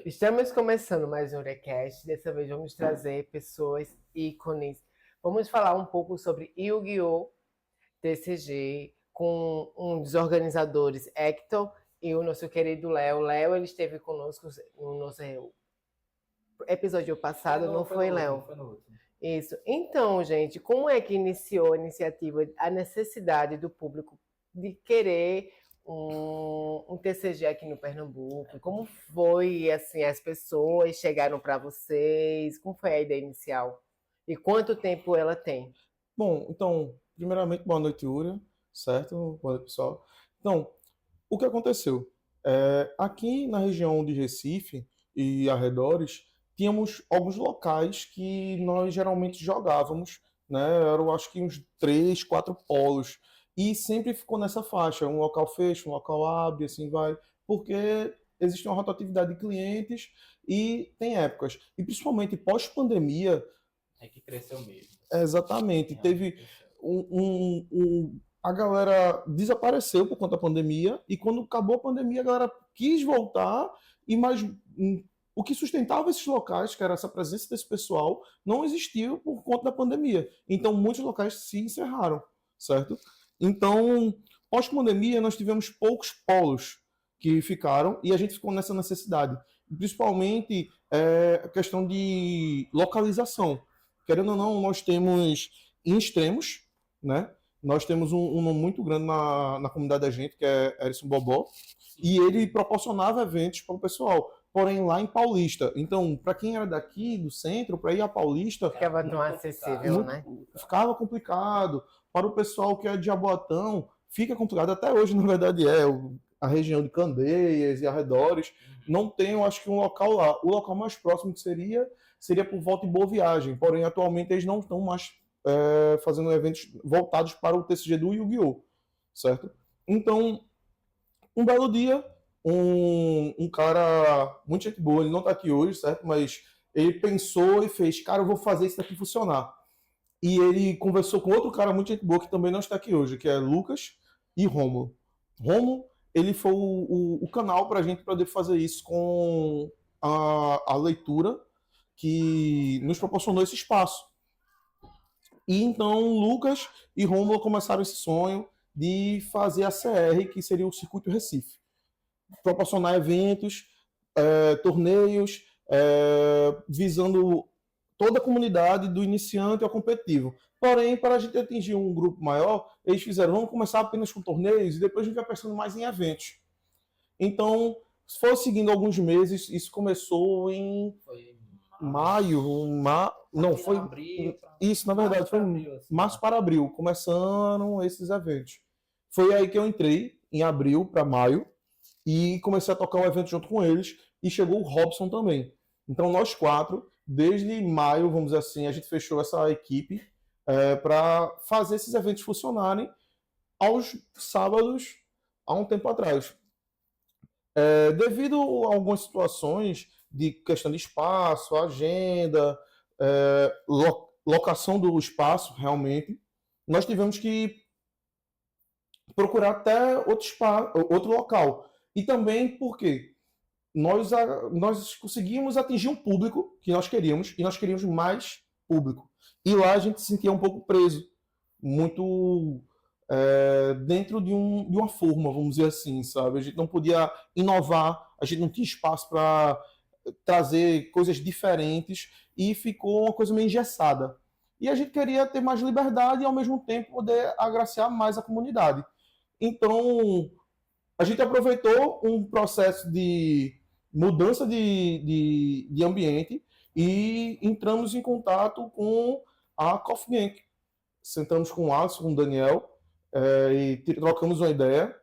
Estamos começando mais um Urecast. Dessa vez vamos trazer pessoas ícones. Vamos falar um pouco sobre Yu-Gi-Oh! TCG com um dos organizadores, Hector, e o nosso querido Léo. Léo, ele esteve conosco no nosso episódio passado, não foi, Léo? Foi no último. Isso. Então, gente, como é que iniciou a iniciativa, a necessidade do público de querer um TCG aqui no Pernambuco? Como foi, assim, as pessoas chegaram para vocês? Como foi a ideia inicial? E quanto tempo ela tem? Bom, então, primeiramente, boa noite, Ura, certo? Boa noite, pessoal. Então, o que aconteceu? Aqui na região de Recife e arredores, tínhamos alguns locais que nós geralmente jogávamos, né? Eram, acho que uns 3, 4 polos. E sempre ficou nessa faixa, um local fecha, um local abre, assim vai, porque existe uma rotatividade de clientes e tem épocas. E principalmente pós-pandemia, É que cresceu mesmo. exatamente. Realmente Teve cresceu. a galera desapareceu por conta da pandemia, e quando acabou a pandemia, a galera quis voltar, e mais o que sustentava esses locais, que era essa presença desse pessoal, não existiu por conta da pandemia. Então, muitos locais se encerraram, certo? Então, pós-pandemia, nós tivemos poucos polos que ficaram, e a gente ficou nessa necessidade. Principalmente a questão de localização. Querendo ou não, nós temos em extremos, né? Nós temos um nome muito grande na comunidade da gente, que é Erison Bobó, e ele proporcionava eventos para o pessoal, porém lá em Paulista. Então, para quem era daqui, do centro, para ir a Paulista, Ficava Muito tão acessível, né? ficava complicado. Para o pessoal que é de Jaboatão, fica complicado. Até hoje, na verdade, a região de Candeias e arredores, não tem, eu acho que um local lá. O local mais próximo que seria por volta de Boa Viagem, porém, atualmente eles não estão mais fazendo eventos voltados para o TCG do Yu-Gi-Oh! Certo? Então, um belo dia, um cara, muito gente boa, ele não está aqui hoje, certo? Mas ele pensou e fez, cara, eu vou fazer isso daqui funcionar. E ele conversou com outro cara muito gente boa que também não está aqui hoje, que é Lucas e Romulo. Romulo, ele foi o canal para a gente poder fazer isso com a leitura que nos proporcionou esse espaço. E então Lucas e Romulo começaram esse sonho de fazer a CR, que seria o Circuito Recife. Proporcionar eventos, torneios, visando toda a comunidade, do iniciante ao competitivo. Porém, para a gente atingir um grupo maior, eles fizeram, vamos começar apenas com torneios e depois a gente vai pensando mais em eventos. Então, foi seguindo alguns meses, isso começou em Foi maio, não, foi abril, isso, na verdade, foi abril, assim, março para abril, começando esses eventos. Foi aí que eu entrei, em abril para maio, e comecei a tocar um evento junto com eles, e chegou o Robson também. Então, nós quatro, desde maio, vamos dizer assim, a gente fechou essa equipe para fazer esses eventos funcionarem aos sábados, há um tempo atrás. Devido a algumas situações de questão de espaço, agenda, locação do espaço, realmente, nós tivemos que procurar até outro local. E também porque nós conseguimos atingir um público que nós queríamos, e nós queríamos mais público. E lá a gente se sentia um pouco preso, muito dentro de uma forma, vamos dizer assim, sabe? A gente não podia inovar, a gente não tinha espaço para trazer coisas diferentes, e ficou uma coisa meio engessada. E a gente queria ter mais liberdade e, ao mesmo tempo, poder agraciar mais a comunidade. Então, a gente aproveitou um processo de mudança de ambiente e entramos em contato com a Coffee Gang. Sentamos com o Alisson, com o Daniel, e trocamos uma ideia.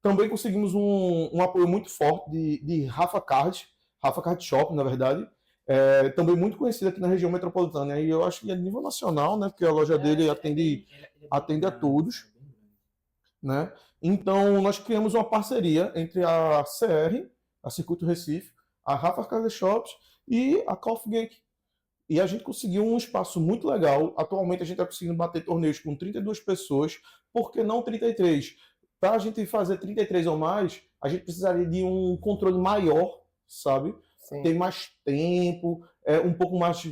Também conseguimos um apoio muito forte de Rafa Card Shop, na verdade, também muito conhecido aqui na região metropolitana. E eu acho que é nível nacional, né? Porque a loja dele atende a todos, né? Então, nós criamos uma parceria entre a CR, a Circuito Recife, a Rafa Card Shops e a Coffee Gang. E a gente conseguiu um espaço muito legal. Atualmente a gente está conseguindo bater torneios com 32 pessoas, por que não 33? Para a gente fazer 33 ou mais, a gente precisaria de um controle maior, sabe? Sim. tem mais tempo, é um pouco mais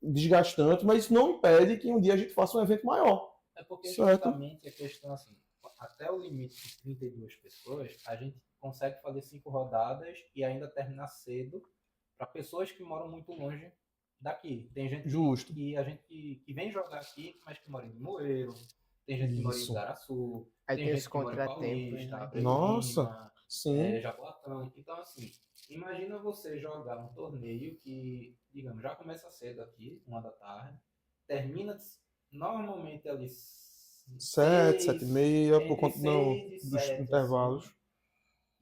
desgastante, mas isso não impede que um dia a gente faça um evento maior. É porque Certo. justamente a questão assim, até o limite de 32 pessoas, a gente consegue fazer 5 rodadas e ainda terminar cedo para pessoas que moram muito longe daqui. Tem gente Justo. que vem jogar aqui, mas que mora em Limoeiro, tem gente que mora em Isso. Igaraçu, Aí tem tem gente os que mora em contratempos, Paulista, né? Abreu Nossa, Lima, sim. Jaboatão. Então, assim, imagina você jogar um torneio que, digamos, já começa cedo aqui, 1 da tarde, termina normalmente ali 7, 7h30, por entre conta 6 e dos 7, intervalos. assim,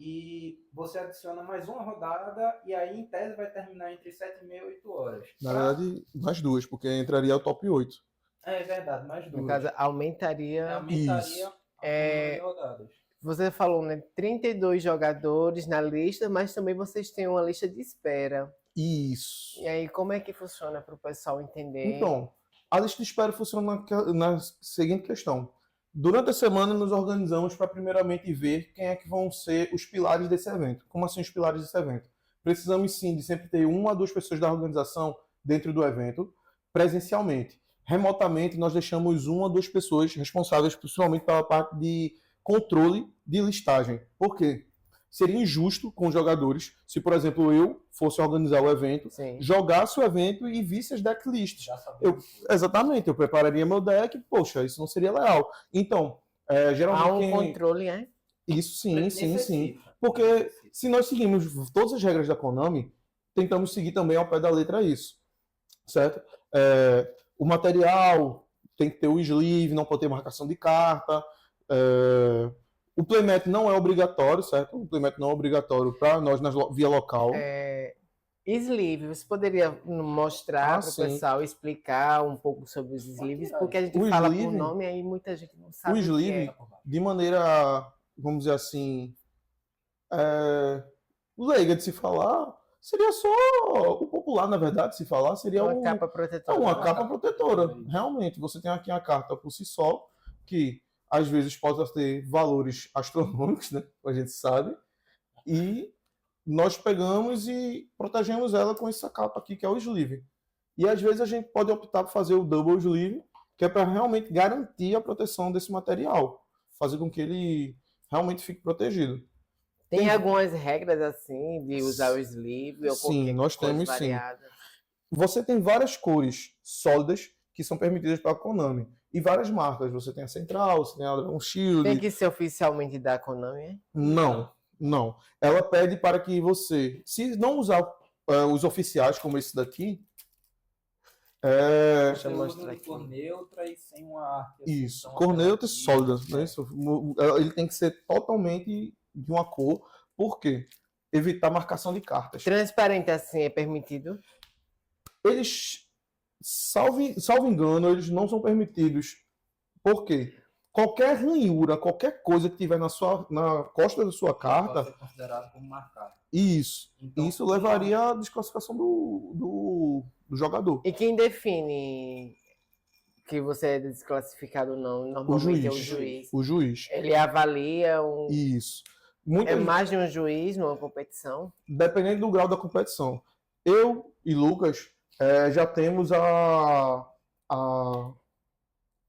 e você adiciona mais uma rodada e aí em tese vai terminar entre 7h30 e 8 horas. Na verdade, mais duas, porque entraria o top 8. É verdade, mais No duas. caso, aumentaria. Aumentaria Isso. o número de rodadas. Você falou, né? 32 jogadores na lista, mas também vocês têm uma lista de espera. Isso. E aí, como é que funciona para o pessoal entender? Então, a lista de espera funciona na seguinte questão. Durante a semana, nos organizamos para primeiramente ver quem é que vão ser os pilares desse evento. Como assim os pilares desse evento? Precisamos sim de sempre ter 1 a 2 pessoas da organização dentro do evento, presencialmente. Remotamente, nós deixamos 1 a 2 pessoas responsáveis principalmente pela parte de controle de listagem. Por quê? Seria injusto com os jogadores se, por exemplo, eu fosse organizar o evento, Sim. jogasse o evento e visse as decklists. Já sabemos. Exatamente, eu prepararia meu deck, poxa, isso não seria legal. Então, geralmente... Há um controle, né? Isso sim, sim, sim. Necessita. Porque Necessita. se nós seguimos todas as regras da Konami, tentamos seguir também ao pé da letra isso, certo? O material tem que ter o sleeve, não pode ter marcação de carta. O playmat não é obrigatório, certo? O playmat não é obrigatório para nós via local. Sleeve, você poderia mostrar para o sim. pessoal, explicar um pouco sobre os sleeves, porque a gente O fala sleeve- por nome aí muita gente não O sabe o que sleeve, é. de maneira, vamos dizer assim, leiga de se falar, seria só o popular, na verdade, se falar, seria Uma capa protetora. uma capa protetora. Realmente, você tem aqui a carta por si só, que às vezes pode ter valores astronômicos, né? A gente sabe. E nós pegamos e protegemos ela com essa capa aqui, que é o sleeve. E às vezes a gente pode optar por fazer o double sleeve, que é para realmente garantir a proteção desse material, fazer com que ele realmente fique protegido. Tem algumas regras assim de usar o sleeve ou Sim, qualquer nós coisa temos, sim. variada? Você tem várias cores sólidas que são permitidas pela Konami. E várias marcas. Você tem a Central, você tem a Dragon Shield. Tem que ser oficialmente da Konami, é? Não. Ela pede para que você, se não usar os oficiais como esse daqui, Você Deixa eu usa mostrar de aqui. cor neutra e sem uma arte. assim, isso, tão cor neutra e apelativa. sólida, né? Ele tem que ser totalmente de uma cor. Por quê? Evitar marcação de cartas. Transparente assim é permitido? Eles, salvo engano, eles não são permitidos. Por quê? Qualquer ranhura, qualquer coisa que tiver na costa da sua carta, Pode ser considerado como marcado. isso Então, levaria à desclassificação do jogador. E quem define que você é desclassificado ou não? Normalmente é o juiz. O juiz. Ele avalia um. Isso. É mais de um juiz numa competição? Dependendo do grau da competição. Eu e Lucas já temos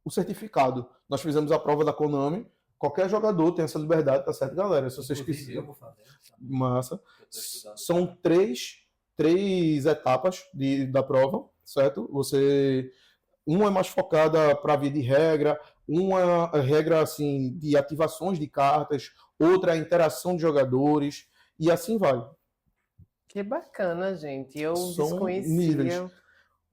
o certificado. Nós fizemos a prova da Konami. Qualquer jogador tem essa liberdade, tá certo, galera? Se vocês inclusive, quiserem. eu vou fazer. Massa. Eu tô estudando. São três etapas da prova, certo? Uma é mais focada para via de regra, uma é regra assim de ativações de cartas, outra é interação de jogadores e assim vai. Que bacana, gente. Eu São desconhecia. níveis.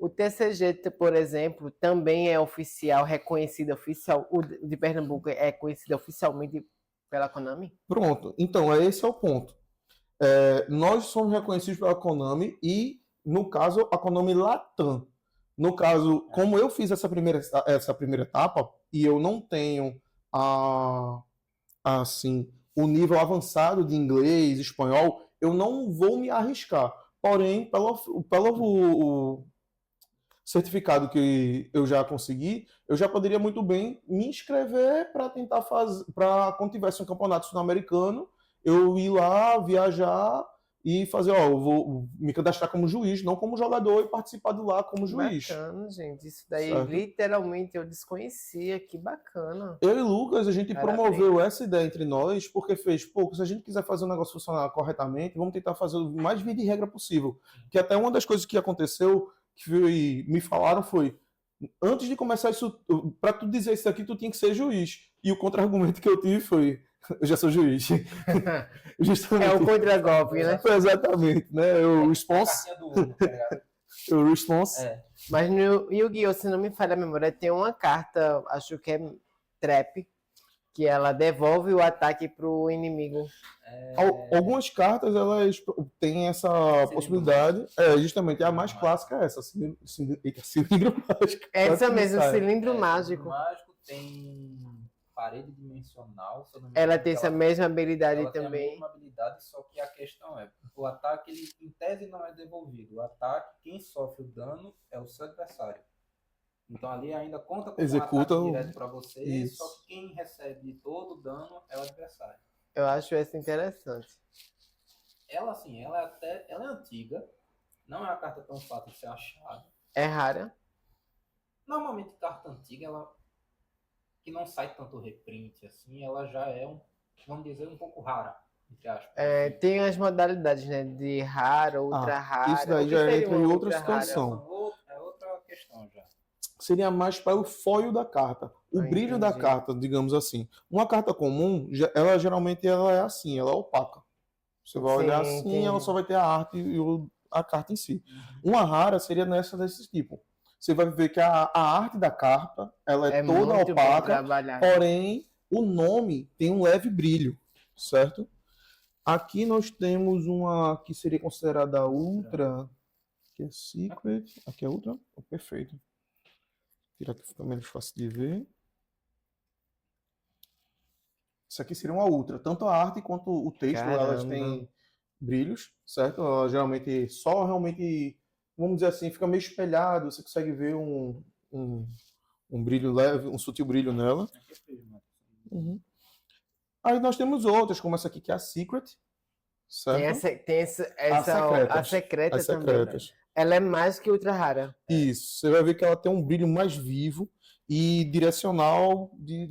O TCG, por exemplo, também é oficial, reconhecido oficial. O de Pernambuco é conhecido oficialmente pela Konami? Pronto. Então, esse é o ponto. Nós somos reconhecidos pela Konami e, no caso, a Konami Latam. No caso, como eu fiz essa primeira etapa e eu não tenho assim, o nível avançado de inglês, espanhol, eu não vou me arriscar. Porém, pelo certificado que eu já consegui, eu já poderia muito bem me inscrever para tentar fazer, para quando tivesse um campeonato sul-americano, eu ir lá, viajar e fazer, ó, eu vou me cadastrar como juiz, não como jogador, e participar do lá como juiz. Bacana, gente. Isso daí, Certo. literalmente, eu desconhecia. Que bacana. Eu e Lucas, a gente Parabéns. promoveu essa ideia entre nós, porque fez, pô, se a gente quiser fazer o negócio funcionar corretamente, vamos tentar fazer o mais via de regra possível. Que até uma das coisas que aconteceu, me falaram foi, antes de começar isso, para tu dizer isso aqui, tu tinha que ser juiz. E o contra-argumento que eu tive foi, eu já sou juiz. Justamente. É o contra-golpe, né? Foi exatamente, né? O response. Cartinha do Uno, tá ligado? O response. É. Mas no Yu-Gi-Oh!, se não me falha a memória, tem uma carta, acho que é Trap, que ela devolve o ataque pro inimigo. Algumas cartas, elas têm essa possibilidade. Justamente, a mais clássica é essa, cilindro mágico. Essa mesmo, sai. cilindro O mágico. mágico tem parede dimensional. Se eu não me Ela engano, tem que essa mesma habilidade ela tem a também. mesma habilidade, só que a questão é, o ataque, ele, em tese, não é devolvido. O ataque, quem sofre o dano é o seu adversário. Então ali ainda conta como Executa um ataque direto para você, Isso. só que quem recebe todo o dano é o adversário. Eu acho essa interessante. Ela, assim, ela é antiga, não é uma carta tão fácil de ser achada. É rara. Normalmente, carta antiga, ela que não sai tanto reprint, assim, ela já é, vamos dizer, um pouco rara, entre aspas. É, tem as modalidades, né? De rara, ultra rara. Isso daí O que já seria entra uma em outra ultra rara? situação. É outra questão já. Seria mais para o foil da carta. O brilho da Entendi. carta, digamos assim. Uma carta comum, ela geralmente ela é assim, ela é opaca. Você vai olhar Sim, assim, entendi. ela só vai ter a arte e a carta em si. Uma rara seria desse tipo. Você vai ver que a arte da carta, ela é toda muito bem opaca, trabalhado. porém o nome tem um leve brilho, certo? Aqui nós temos uma que seria considerada ultra, que é secret. Aqui é ultra, perfeito. Tirar aqui fica menos fácil de ver. Isso aqui seria uma ultra. Tanto a arte quanto o texto, elas Caramba. têm brilhos, certo? Ela geralmente só realmente, vamos dizer assim, fica meio espelhado. Você consegue ver um brilho leve, um sutil brilho nela. Uhum. Aí nós temos outras, como essa aqui que é a Secret, certo? Tem a secreta As também. secretas. Ela é mais que ultra rara. Isso, você vai ver que ela tem um brilho mais vivo e direcional de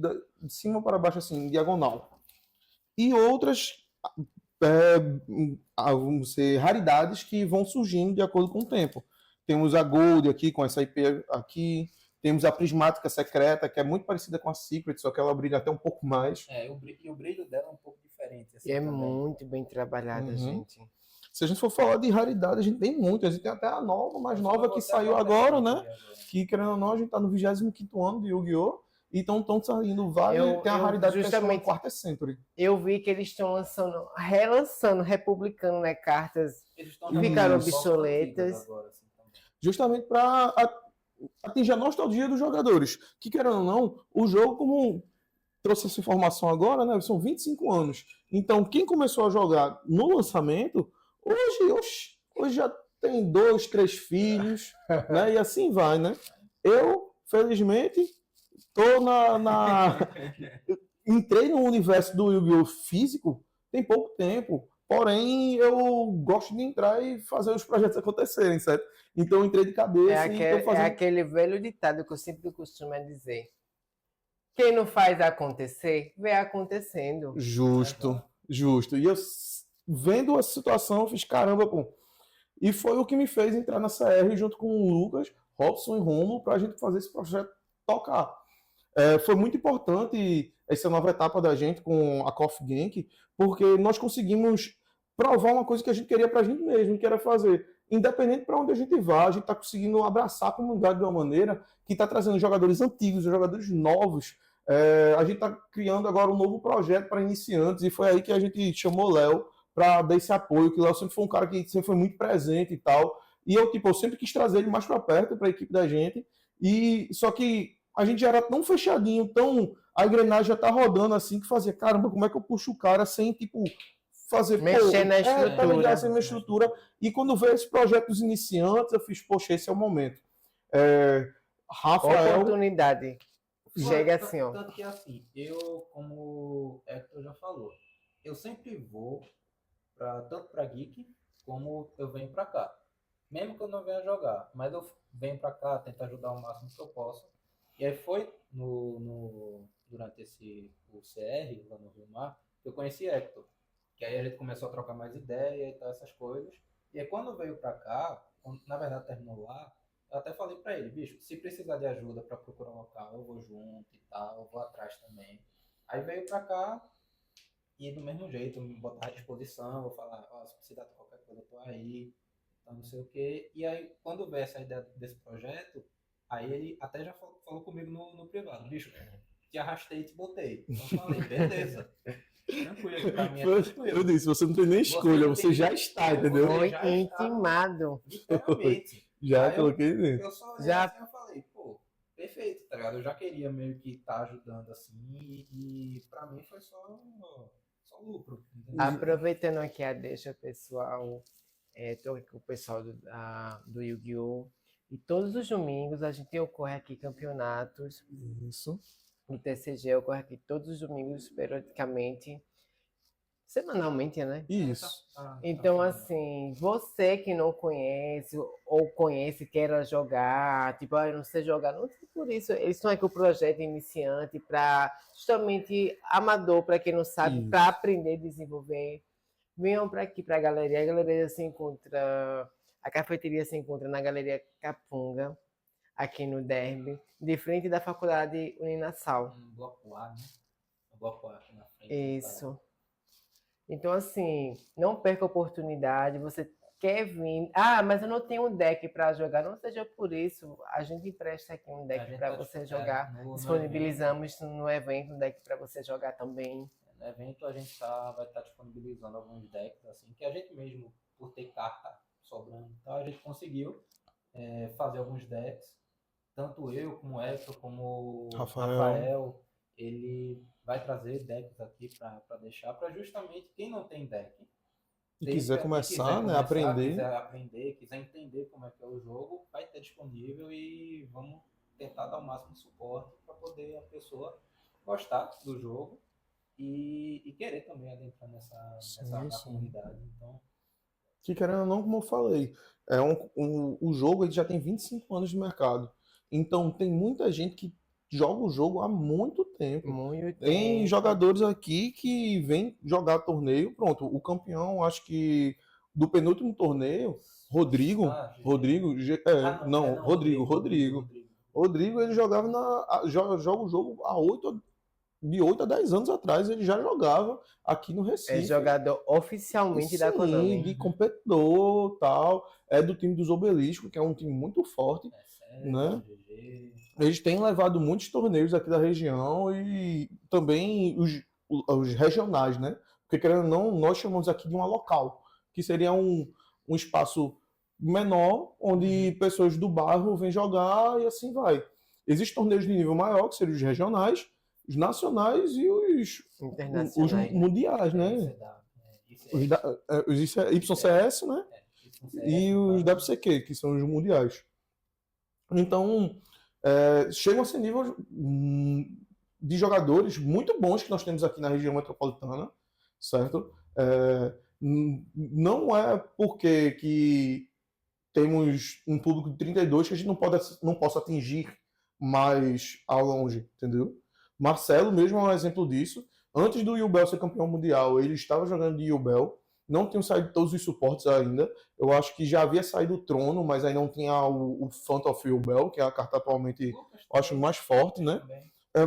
cima para baixo, assim, diagonal. E outras, vamos ser raridades que vão surgindo de acordo com o tempo. Temos a Gold aqui, com essa IP aqui. Temos a Prismática Secreta, que é muito parecida com a Secret, só que ela brilha até um pouco mais. E o brilho dela é um pouco diferente. Assim, E é também. muito bem trabalhada, gente. Se a gente for falar de raridade, a gente tem muitas. A gente tem até a nova, mais nova, que saiu agora, né? Que, querendo ou não, a gente tá no 25º ano de Yu-Gi-Oh! Então estão saindo vários. Tem a raridade que justamente é Quarter Century. Eu vi que eles estão relançando, republicando, né, cartas que ficaram obsoletas. Agora, assim, também. Justamente para atingir a nostalgia dos jogadores. Que, querendo ou não, o jogo, como trouxe essa informação agora, né? São 25 anos. Então, quem começou a jogar no lançamento, hoje já tem 2, 3 filhos, né? E assim vai, né? Eu, felizmente, tô entrei no universo do Yu-Gi-Oh! Físico tem pouco tempo. Porém, eu gosto de entrar e fazer os projetos acontecerem, certo? Então, eu entrei de cabeça e tô fazendo... É aquele velho ditado que eu sempre costumo dizer. Quem não faz acontecer, vê acontecendo. Justo. E eu, vendo a situação, eu fiz, caramba, pô. E foi o que me fez entrar na CR junto com o Lucas, Robson e Romulo, pra gente fazer esse projeto tocar. Foi muito importante essa nova etapa da gente com a Coffee Genk, porque nós conseguimos provar uma coisa que a gente queria pra gente mesmo, que era fazer. Independente para onde a gente vá, a gente está conseguindo abraçar a comunidade de uma maneira que está trazendo jogadores antigos, jogadores novos. A gente está criando agora um novo projeto para iniciantes e foi aí que a gente chamou o Léo para dar esse apoio, que o Léo sempre foi um cara que sempre foi muito presente e tal. E eu sempre quis trazer ele mais para perto, para a equipe da gente. E só que a gente já era tão fechadinho, a engrenagem já tá rodando assim, que fazia, caramba, como é que eu puxo o cara sem, fazer... Mexer na estrutura. Sem minha estrutura. E quando veio esse projeto dos iniciantes, eu fiz, poxa, esse é o momento. Rafael... Oportunidade. Chega assim, ó. Tanto que assim, eu, como o Hector já falou, eu sempre vou tanto para Geek como eu venho para cá. Mesmo que eu não venha jogar, mas eu venho para cá, tento ajudar o máximo que eu posso. E aí foi durante o CR, lá no Rio Mar, que eu conheci Hector. Que aí a gente começou a trocar mais ideia e tal, essas coisas. E aí quando veio para cá, na verdade terminou lá, eu até falei para ele, bicho, se precisar de ajuda para procurar um local, eu vou junto e tal, eu vou atrás também. Aí veio para cá e do mesmo jeito, me botar à disposição, vou falar, ó, se precisar de qualquer coisa, eu tô aí, então não sei o quê. E aí, quando veio essa ideia desse projeto, aí ele até já falou comigo no privado, bicho, te arrastei e te botei. Então eu falei, beleza. Tranquilo, pra mim é Eu tranquilo. disse, você não tem nem escolha, não você tem já nem está, escolha, entendeu? Foi já está. intimado. Literalmente. Já Aí coloquei dentro. eu só olhei Já- assim e falei, pô, perfeito, tá ligado? Eu já queria meio que estar ajudando assim e pra mim foi só lucro, entendeu? Aproveitando aqui a deixa, pessoal, tô aqui com o pessoal do Yu-Gi-Oh! E todos os domingos a gente ocorre aqui campeonatos. Isso. O TCG ocorre aqui todos os domingos, periodicamente, semanalmente, né? Isso. Então, assim, você que não conhece ou conhece, queira jogar, tipo, eu não sei jogar, não sei por isso. Eles estão aqui com o projeto iniciante para justamente amador, para quem não sabe, Isso. para aprender a desenvolver. Venham para aqui, para a galeria se encontra, a cafeteria se encontra na Galeria Capunga, aqui no Derby, de frente da Faculdade Uninasal. Um bloco A, né? Um bloco A aqui na frente. Isso. Então, assim, não perca a oportunidade. Você quer vir. Ah, mas eu não tenho um deck para jogar. Não seja por isso. A gente empresta aqui um A deck gente para tá você disponível, jogar. no Disponibilizamos no evento um deck para você jogar também. No evento a gente vai estar disponibilizando alguns decks, assim, que a gente mesmo, por ter carta sobrando, então a gente conseguiu fazer alguns decks. Tanto eu, como o Hector, como o Rafael, ele vai trazer decks aqui para deixar, para justamente quem não tem deck. E quiser começar, né, aprender. Quiser aprender, quiser entender como é que é o jogo, vai ter disponível e vamos tentar dar o máximo de suporte para poder a pessoa gostar do jogo e querer também adentrar nessa comunidade. Então, que querendo ou não, como eu falei, o jogo ele já tem 25 anos de mercado. Então tem muita gente que joga o jogo há muito tempo. Tem jogadores aqui que vêm jogar torneio. Pronto, o campeão, acho que do penúltimo torneio, Rodrigo, ele joga o jogo de 8 a 10 anos atrás, ele já jogava aqui no Recife. É jogador oficialmente da Konami. De competidor, tal. É do time dos Obelisco, que é um time muito forte, né? Eles têm levado muitos torneios aqui da região e também os regionais, né? Porque, querendo ou não, nós chamamos aqui de uma local, que seria um espaço menor, onde pessoas do bairro vêm jogar e assim vai. Existem torneios de nível maior, que seriam os regionais, os nacionais e os mundiais, né? Os YCS, né? E os WCQ, que são os mundiais. Então, chegam a ser nível de jogadores muito bons que nós temos aqui na região metropolitana, certo? Não é porque que temos um público de 32 que a gente não possa atingir mais ao longe, entendeu? Marcelo mesmo é um exemplo disso. Antes do Yubel ser campeão mundial, ele estava jogando de Yubel. Não tinham saído todos os suportes ainda. Eu acho que já havia saído o Trono, mas aí não tinha o Phantom of Yubel, que é a carta atualmente, eu acho, mais forte, né?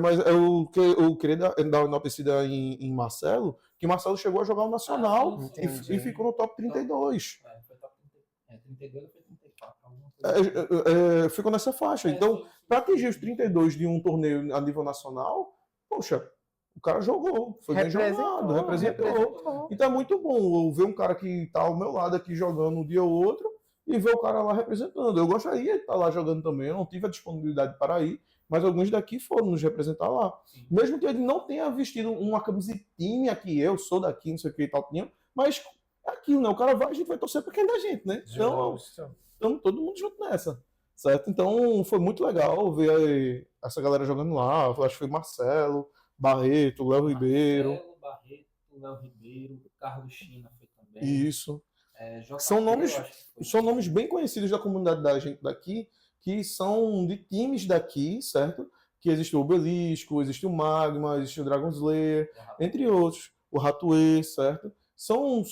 Mas eu queria dar uma enaltecida em Marcelo, que Marcelo chegou a jogar o Nacional e ficou no top 32. Foi 32 ou foi 34? Ficou nessa faixa. Então, para atingir os 32 de um torneio a nível nacional, poxa, o cara jogou, foi bem jogado, representou. Então é muito bom eu ver um cara que está ao meu lado aqui jogando um dia ou outro e ver o cara lá representando. Eu gostaria de estar lá jogando também, eu não tive a disponibilidade para ir, mas alguns daqui foram nos representar lá. Sim. Mesmo que ele não tenha vestido uma camisetinha que eu sou daqui, não sei o que e tal, mas é aquilo, né? O cara vai, a gente vai torcer para quem é da gente, né? Então, estamos todo mundo junto nessa, certo? Então foi muito legal ver essa galera jogando lá. Acho que foi Marcelo, Barreto, Léo Ribeiro. Léo Ribeiro, Carlos China foi também. Isso. São nomes, eu acho que foi. são nomes bem conhecidos da comunidade da gente daqui, que são de times daqui, certo? Que existe o Obelisco, existe o Magma, existe o Dragon Slayer, entre outros. O Ratue, certo? São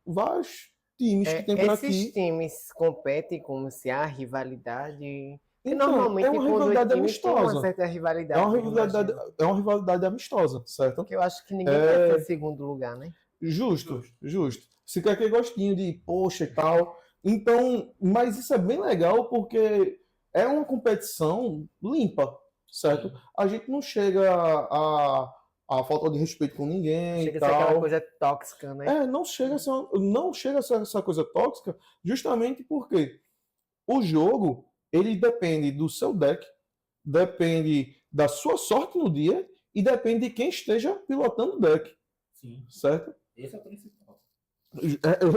vários times que tem por Esses aqui. times competem como se há rivalidade. Porque Então, normalmente é uma quando rivalidade times tem uma amistosa. certa É rivalidade, uma eu rivalidade, imagino. é uma rivalidade amistosa, certo? Porque eu acho que ninguém quer ser segundo lugar, né? Justo, justo. Se quer aquele gostinho de poxa e tal. Então, mas isso é bem legal porque é uma competição limpa, certo? Sim. A gente não chega a falta de respeito com ninguém Chega e a ser aquela tal. coisa tóxica, né? Não chega a ser essa coisa tóxica, justamente porque o jogo, ele depende do seu deck, depende da sua sorte no dia e depende de quem esteja pilotando o deck, Sim. certo? Esse é o principal.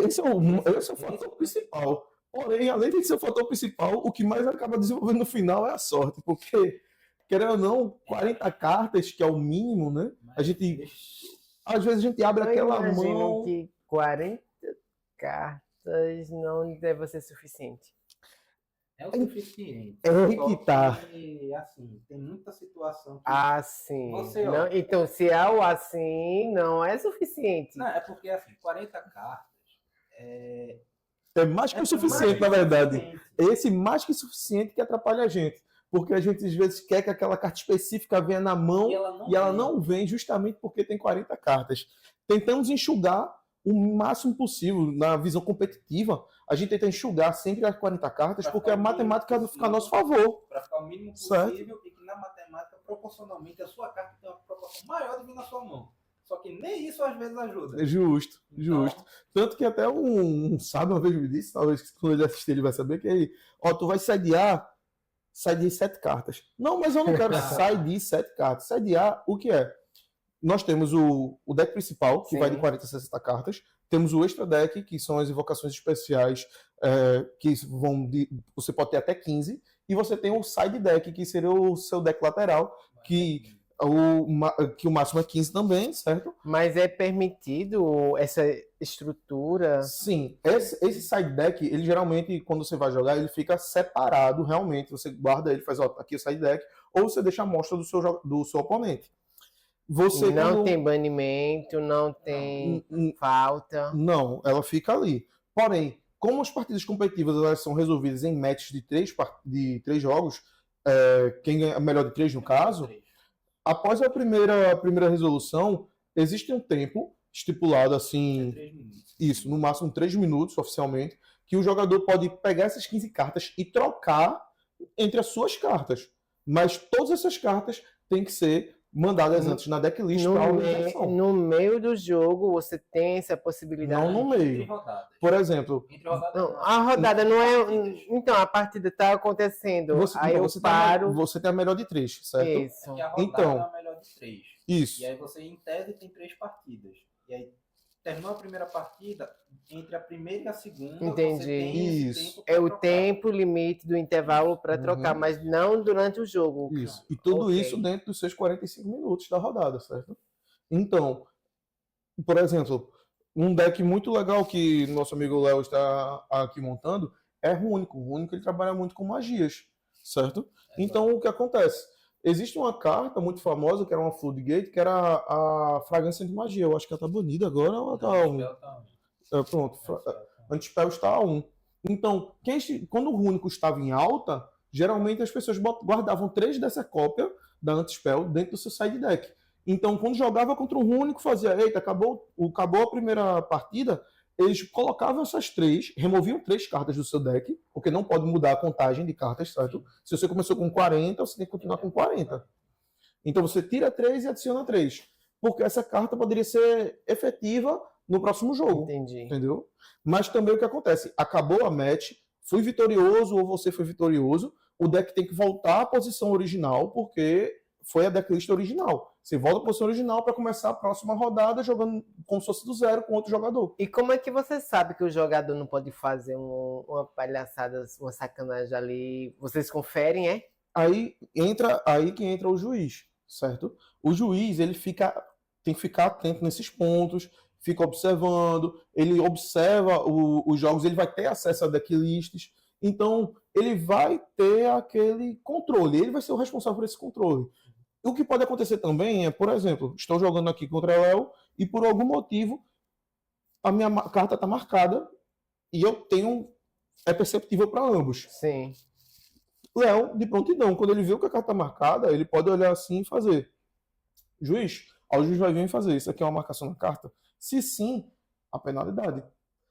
Esse é o fator principal. Porém, além de ser o fator principal, o que mais acaba desenvolvendo no final é a sorte, porque, querendo ou não, 40 cartas, que é o mínimo, né? Às vezes a gente abre Eu aquela imagino mão. que 40 cartas não deve ser suficiente. É o suficiente. É aí Só que tá. que, assim, tem muita situação que Assim. Você, ó. Não, então, se é o assim, não é suficiente. Não, é porque, assim, 40 cartas É mais que o suficiente, na mais que verdade. suficiente. Esse mais que suficiente que atrapalha a gente. Porque a gente às vezes quer que aquela carta específica venha na mão e ela não vem justamente porque tem 40 cartas. Tentamos enxugar o máximo possível na visão competitiva. A gente tenta enxugar sempre as 40 cartas Pra porque ficar a o mínimo matemática fica a nosso possível. favor. Para ficar o mínimo Certo. possível e que na matemática, proporcionalmente, a sua carta tem uma proporção maior de vir na sua mão. Só que nem isso às vezes ajuda. Justo, Então, justo. Tanto que até um sábio uma vez me disse, talvez quando ele assistir ele vai saber, que ele, ó, tu vai sediar 7 cartas. Não, mas eu não quero side 7 cartas. Sediar, o que é? Nós temos o deck principal, que Sim. vai de 40 a 60 cartas. Temos o extra deck, que são as invocações especiais, que vão você pode ter até 15. E você tem o side deck, que seria o seu deck lateral, que o máximo é 15 também, certo? Mas é permitido essa estrutura? Sim, esse side deck, ele geralmente, quando você vai jogar, ele fica separado, realmente. Você guarda ele, faz, ó, aqui o side deck, ou você deixa a amostra do seu oponente. Você, Não tem banimento, não tem falta. Não, ela fica ali. Porém, como as partidas competitivas elas são resolvidas em matches de 3 jogos, quem ganha melhor de 3 no caso, após a primeira resolução, existe um tempo estipulado assim, 3 minutos. isso, no máximo 3 minutos oficialmente, que o jogador pode pegar essas 15 cartas e trocar entre as suas cartas. Mas todas essas cartas têm que ser mandadas antes na decklist para a organização. No meio do jogo, você tem essa possibilidade? Não no meio. Entre rodadas. Por exemplo, Entre rodadas, Não, a rodada não é. Então, a partida está acontecendo. Aí eu paro. Você tem a melhor de 3, certo? Isso. porque a rodada Então. é a melhor de 3. Isso. E aí você, em tese, tem 3 partidas. E aí, terminou a primeira partida, entre a primeira e a segunda, Entendi. você tem esse Isso. tempo pra É o trocar. tempo limite do intervalo para trocar, mas não durante o jogo. Isso. E tudo Ok. isso dentro dos seus 45 minutos da rodada, certo? Então, por exemplo, um deck muito legal que nosso amigo Léo está aqui montando é Rúnico. O Rúnico ele trabalha muito com magias, certo? Então, o que acontece? Existe uma carta muito famosa, que era uma Floodgate, que era a Fragrância de Magia. Eu acho que ela tá banida agora ou ela tá Não, 1? o spell tá um. Pronto, O spell tá um. Antispell está a 1. Então, quando o Rúnico estava em alta, geralmente as pessoas guardavam 3 dessa cópia da Antispell dentro do seu side deck. Então, quando jogava contra o Rúnico, fazia, eita, acabou a primeira partida, eles colocavam essas 3, removiam 3 cartas do seu deck, porque não pode mudar a contagem de cartas, certo? Se você começou com 40, você tem que continuar com 40. Então, você tira 3 e adiciona 3. Porque essa carta poderia ser efetiva no próximo jogo. Entendi. Entendeu? Mas também o que acontece? Acabou a match, fui vitorioso ou você foi vitorioso, o deck tem que voltar à posição original, porque foi a decklist original. Você volta à posição original para começar a próxima rodada jogando como se fosse do zero com outro jogador. E como é que você sabe que o jogador não pode fazer uma palhaçada, uma sacanagem ali? Vocês conferem, é? Aí que entra o juiz, certo? O juiz, ele tem que ficar atento nesses pontos, fica observando, ele observa os jogos, ele vai ter acesso a decklists, então ele vai ter aquele controle, ele vai ser o responsável por esse controle. O que pode acontecer também é, por exemplo, estou jogando aqui contra a Léo e por algum motivo a minha carta está marcada e eu tenho, é perceptível para ambos. Sim. Léo, de prontidão, quando ele viu que a carta está marcada, ele pode olhar assim e fazer: juiz, aí o juiz vai vir e fazer, isso aqui é uma marcação na carta? Se sim, a penalidade.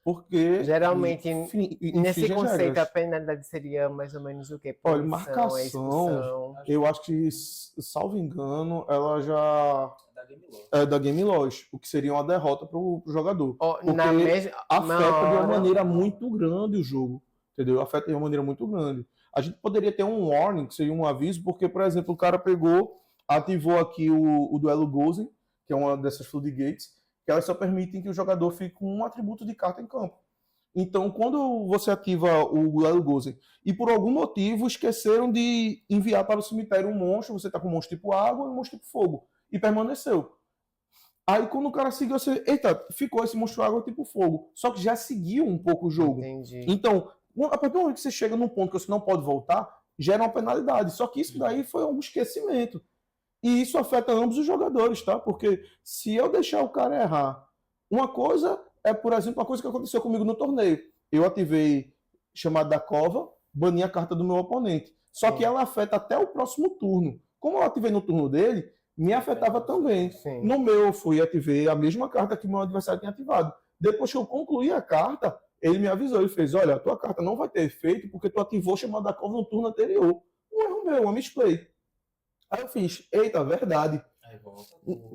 Porque Geralmente, nesse infringe as conceito, a regras. penalidade seria mais ou menos o quê? Olha, Punição, marcação, expulsão. eu acho que, salvo engano, ela já Da Game Law. é da Game Laws, o que seria uma derrota para o jogador. Ó, Porque na mesma afeta de uma hora- maneira muito grande o jogo, entendeu? Afeta de uma maneira muito grande. A gente poderia ter um warning, que seria um aviso, porque, por exemplo, o cara pegou, ativou aqui o duelo Gozen, que é uma dessas floodgates, que elas só permitem que o jogador fique com um atributo de carta em campo. Então, quando você ativa o duelo Gozen e por algum motivo esqueceram de enviar para o cemitério um monstro, você está com um monstro tipo água e um monstro tipo fogo, e permaneceu. Aí quando o cara seguiu, você, eita, ficou esse monstro água tipo fogo. Só que já seguiu um pouco o jogo. Entendi. Então, a partir do momento que você chega num ponto que você não pode voltar, gera uma penalidade. Só que isso daí foi um esquecimento. E isso afeta ambos os jogadores, tá? Porque se eu deixar o cara errar, uma coisa é, por exemplo, uma coisa que aconteceu comigo no torneio. Eu ativei chamada da cova, bani a carta do meu oponente. Só que ela afeta até o próximo turno. Como eu ativei no turno dele, me afetava também. Sim. No meu, eu fui e ativei a mesma carta que o meu adversário tinha ativado. Depois que eu concluí a carta, ele me avisou. Ele fez: olha, a tua carta não vai ter efeito porque tu ativou chamada da cova no turno anterior. Um erro meu, uma misplay. Aí eu fiz: eita, verdade. Aí volta.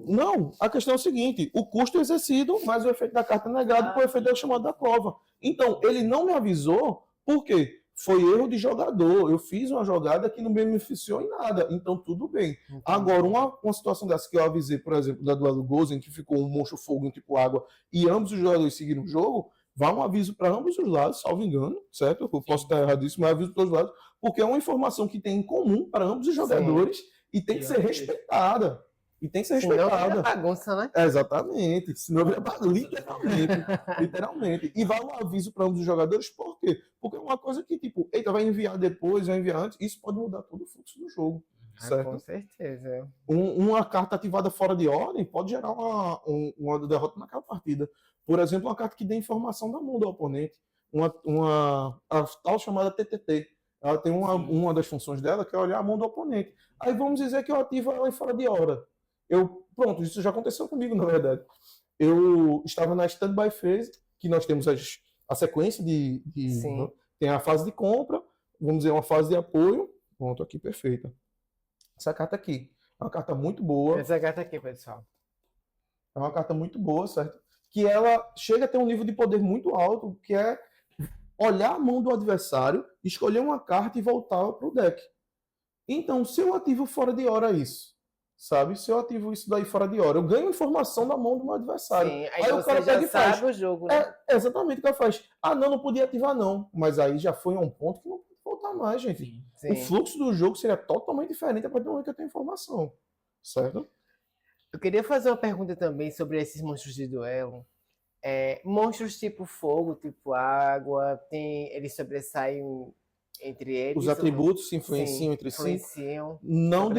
Não, a questão é o seguinte: o custo é exercido, mas o efeito da carta é negado por efeito da chamada da cova. Então, ele não me avisou, por quê? Foi erro de jogador. Eu fiz uma jogada que não me beneficiou em nada. Então, tudo bem. Entendi. Agora, uma situação dessa que eu avisei, por exemplo, da duelo Gozen, que ficou um monstro fogo e um tipo água, e ambos os jogadores seguiram o jogo, vai um aviso para ambos os lados, salvo engano, certo? Eu posso estar erradíssimo, mas aviso para os lados, porque é uma informação que tem em comum para ambos os jogadores e tem que ser respeitada. E tem que ser Senão respeitada. vira bagunça, né? Exatamente. Senão vira literalmente. Literalmente. E vai um aviso para ambos os jogadores, por quê? Porque é uma coisa que, tipo, eita, vai enviar depois, vai enviar antes, isso pode mudar todo o fluxo do jogo. Ah, Certo? com certeza. Uma carta ativada fora de ordem pode gerar uma derrota naquela partida. Por exemplo, uma carta que dê informação da mão do oponente. A tal chamada TTT. Ela tem uma das funções dela que é olhar a mão do oponente. Aí vamos dizer que eu ativo ela em fora de hora. Pronto, isso já aconteceu comigo, na verdade. Eu estava na standby phase, que nós temos a sequência Sim. tem a fase de compra, vamos dizer, uma fase de apoio. Pronto, aqui, perfeita. Essa carta aqui é uma carta muito boa. Essa carta aqui, pessoal. É uma carta muito boa, certo? Que ela chega a ter um nível de poder muito alto, que é olhar a mão do adversário, escolher uma carta e voltar para o deck. Então, se eu ativo fora de hora isso, sabe? Se eu ativo isso daí fora de hora, eu ganho informação da mão do meu adversário. Sim, Aí o você cara já pega e faz. sabe o jogo, né? É exatamente o que ela faz. Ah, não podia ativar não. Mas aí já foi a um ponto que não pode voltar mais, gente. Sim. Sim. O fluxo do jogo seria totalmente diferente a partir do momento que eu tenho informação. Certo? Eu queria fazer uma pergunta também sobre esses monstros de duelo. Monstros tipo fogo, tipo água, eles sobressaem entre eles? Os atributos se influenciam Sim, entre si? influenciam. Não sobressaem.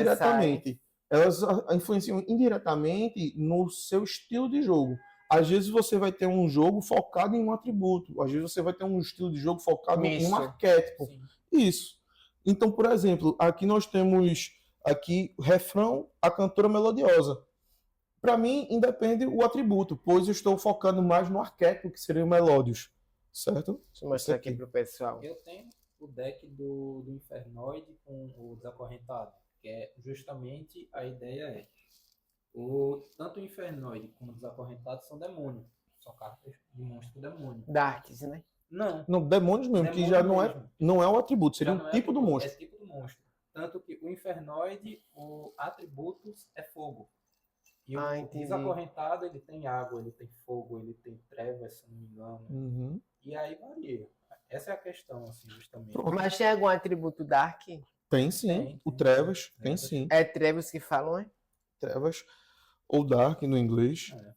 diretamente. Elas influenciam indiretamente no seu estilo de jogo. Às vezes você vai ter um jogo focado em um atributo. Às vezes você vai ter um estilo de jogo focado em um Misto. arquétipo. Sim. Isso. Então, por exemplo, aqui nós temos aqui refrão, a cantora melodiosa. Para mim, independe o atributo, pois eu estou focando mais no arquétipo, que seria o melódios. Certo? Deixa eu mostrar Isso aqui. aqui pro pessoal. Eu tenho o deck do Infernoid com o Desacorrentado, que é justamente a ideia tanto o Infernoid como o Desacorrentado são demônios. São cartas de monstro demônio. Darks, né? Não. Não, demônios mesmo, que Demônio já mesmo. não é o atributo, seria Já um não é tipo do atributo, monstro. É tipo do monstro. Tanto que o Infernoid, o atributos é fogo. E o Entendi. Desacorrentado, ele tem água, ele tem fogo, ele tem trevas, se não me engano. Uhum. E aí varia. Essa é a questão, assim, justamente. Pronto. Mas tem algum atributo Dark? Tem sim. Tem. O Trevas, tem Trevas. sim. É Trevos que falam, é? Trevas ou Dark no inglês. É.